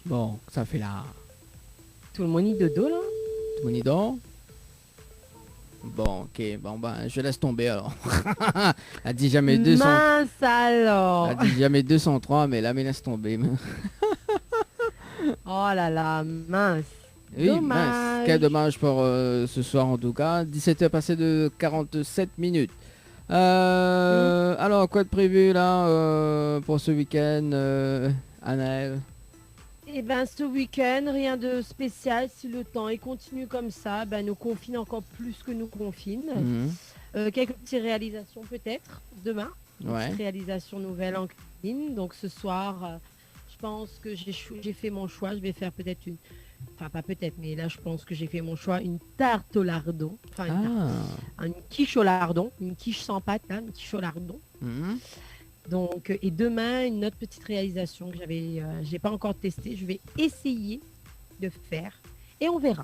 Bon, ça fait là. Tout le monde y dodo là? Tout le monde y dort? Bon, ok, bon ben je laisse tomber alors. Elle dit jamais 200. Mince alors. Elle dit jamais 203, mais là mais laisse tomber. Oh là là, mince. Oui, dommage. mince. Quel dommage pour ce soir en tout cas. 17h passé de 47 minutes. Alors quoi de prévu là pour ce week-end, Anaëlle? Eh ben ce week-end, rien de spécial. Si le temps est continu comme ça, ben nous confine encore plus que nous confine. Quelques petites réalisations peut-être demain. Ouais. Petite réalisation nouvelle en cuisine. Donc ce soir, je pense que j'ai fait mon choix. Je vais faire peut-être une... Enfin pas peut-être, mais là je pense que j'ai fait mon choix. Une tarte au lardon. Enfin une quiche au lardon. Une quiche sans pâte, hein, une quiche au lardon. Donc, et demain, une autre petite réalisation que j'ai pas encore testé. Je vais essayer de faire et on verra.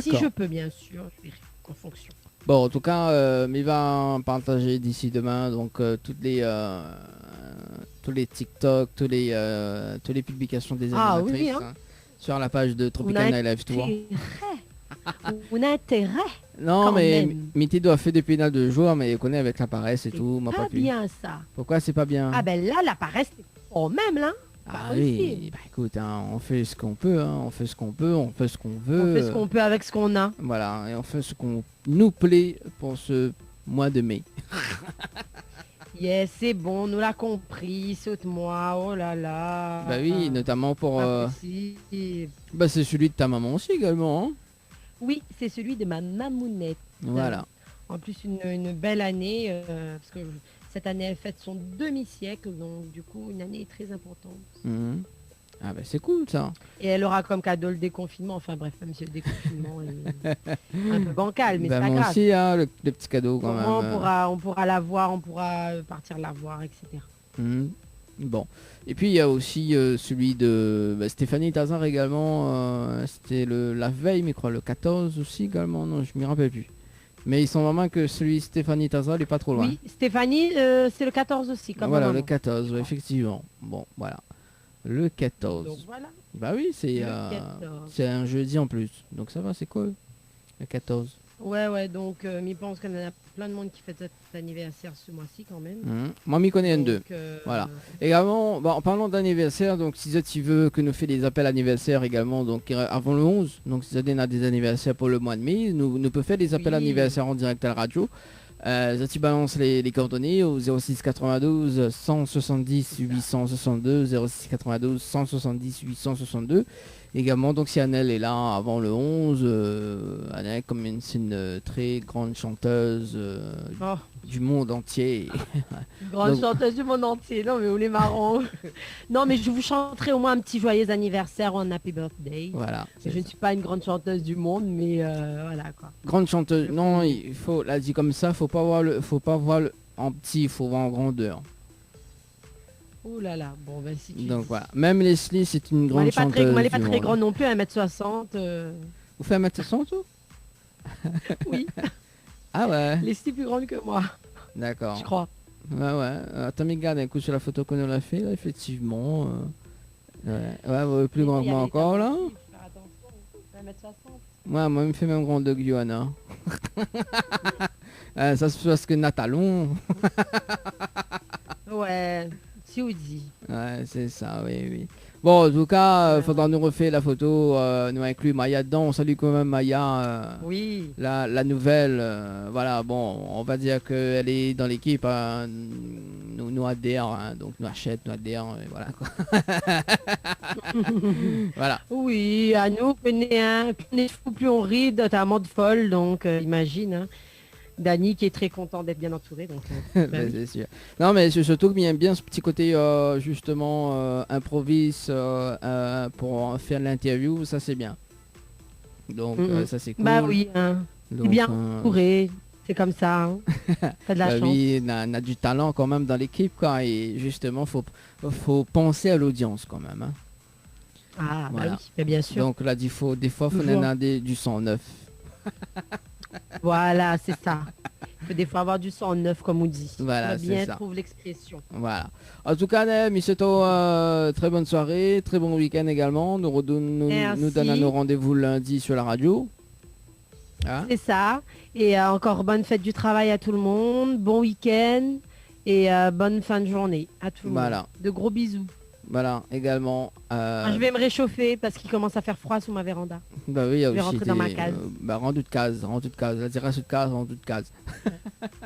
Si je peux, bien sûr, je verrai en fonction. Bon, en tout cas, il va partager d'ici demain donc tous les TikTok, tous les publications des animatrices oui, hein. sur la page de Tropical Night Live Tour. On a intérêt. Non, mais Mitty doit faire depuis 2 jours, mais il connaît avec la paresse et tout. C'est pas bien ça. Pourquoi c'est pas bien? Ah ben là, la paresse, c'est pas même là. Ah oui, bah écoute, hein, on fait ce qu'on peut, hein, on fait ce qu'on peut, on fait ce qu'on veut. On fait ce qu'on peut avec ce qu'on a. Voilà, et on fait ce qu'on nous plaît pour ce mois de mai. Yes, c'est bon, nous l'a compris, saute-moi, oh là là. Bah oui, notamment pour... Bah c'est celui de ta maman aussi également. Hein. Oui, c'est celui de ma mamounette. Voilà. En plus, une belle année, parce que cette année, elle fête son demi-siècle, donc du coup, une année très importante. Ah ben c'est cool ça. Et elle aura comme cadeau le déconfinement. Enfin bref, même si le déconfinement est un peu bancal, mais c'est pas moi grave. aussi, hein, le petit cadeau quand même. On pourra la voir, on pourra partir la voir, etc. Bon. Et puis il y a aussi celui de Stéphanie Tazar également. C'était la veille, mais je crois le 14 aussi également. Non, je m'y rappelle plus. Mais ils sont vraiment que celui Stéphanie Tazar, il est pas trop loin. Oui, Stéphanie, c'est le 14 aussi. Comme voilà, le 14, effectivement. Bon, voilà. Le 14. Donc voilà. Bah oui, c'est un jeudi en plus. Donc ça va, c'est cool. Le 14. Ouais, donc je pense qu'il y a plein de monde qui fête cet anniversaire ce mois-ci quand même. Moi, m'y connais un deux. Voilà. Également, en parlant d'anniversaire, donc si tu veux que nous fait des appels anniversaires également, donc avant le 11, donc si tu as des anniversaires pour le mois de mai, nous peut faire des appels anniversaires en direct à la radio. Tu balances les coordonnées au 06 92 170 862 06 92 170 862. Également, donc si Annelle est là avant le 11, Annelle c'est une très grande chanteuse du monde entier. Grande chanteuse du monde entier, non mais vous les marrons. Non mais je vous chanterai au moins un petit joyeux anniversaire ou un happy birthday. Voilà. Je ne suis pas une grande chanteuse du monde, mais voilà quoi. Grande chanteuse, non, il faut, là dit comme ça, faut pas voir le en petit, il faut voir en grandeur. Ouh là là, bon ben si. Donc voilà, même Leslie c'est une grande chanteuse. Elle n'est pas très grande non plus, 1m60. Vous faites 1m60 ou? Oui. Ah ouais. Leslie plus grande que moi. D'accord. Je crois. Ouais. Attends, mais regarde un coup sur la photo qu'on a fait là, effectivement. Ouais, plus grand que moi encore là. Faire attention, 1m60. Ouais, moi, il me fait même grande de Guyana. Ça se passe que Natalon. Ouais. Aussi. Ouais, c'est ça, oui. Bon, en tout cas, faudra nous refaire la photo, nous inclure Maya dedans. On salue quand même Maya. Oui. La nouvelle, voilà, bon, on va dire qu'elle est dans l'équipe. Hein, nous adhère, hein, donc nous achète, nous adhère, et voilà quoi. Voilà. Oui, à nous, plus fou, plus on rit, notamment de folle, donc imagine. Hein. Dany qui est très content d'être bien entouré. Donc, c'est sûr. Non mais c'est surtout qu'il aime bien ce petit côté justement improvise pour faire l'interview, ça c'est bien. Donc ça c'est cool. Bah oui, hein. C'est bien entouré, c'est comme ça. Hein. T'as de la chance. Oui, on a du talent quand même dans l'équipe quoi, et justement faut penser à l'audience quand même. Hein. Ah voilà. Bah oui, bien sûr. Donc là des fois faut en avoir du sang neuf. Voilà, c'est ça. Il faut des fois avoir du sang neuf, comme on dit. Voilà, c'est bien, trouve l'expression. Voilà. En tout cas, Misseto, très bonne soirée, très bon week-end également. Nous donnons nos rendez-vous lundi sur la radio. Hein? C'est ça. Et encore bonne fête du travail à tout le monde, bon week-end et bonne fin de journée à tout le monde. De gros bisous. Voilà, également. Je vais me réchauffer parce qu'il commence à faire froid sous ma véranda. Bah oui, il y a je vais rentrer dans ma case. Rendu de case. La terrasse de case, rendu de case.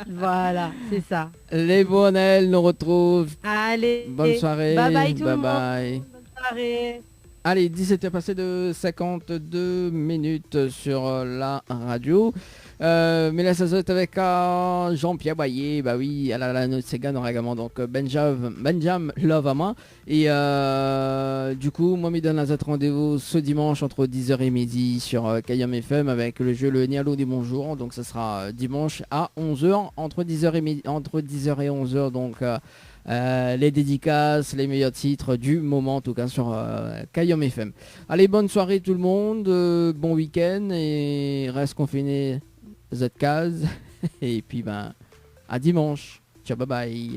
Voilà, c'est ça. Les Bonnelles nous retrouvent. Allez. Bonne soirée. Bye bye tout le monde. Bonne soirée. Allez, 17 est passé de 52 minutes sur la radio. Mais là ça se fait avec Jean-Pierre Boyer, bah oui, à la note Sega dans également donc Benjam Love à moi. Et du coup moi me donne un autre rendez-vous ce dimanche entre 10h et midi sur Kayam FM avec le jeu Le Nialo des Bonjours. Donc ça sera dimanche à 11h entre 10h et 11h donc les dédicaces, les meilleurs titres du moment en tout cas sur Kayam FM. Allez, bonne soirée tout le monde, bon week-end et reste confiné Z-Case et puis à dimanche. Ciao, bye bye.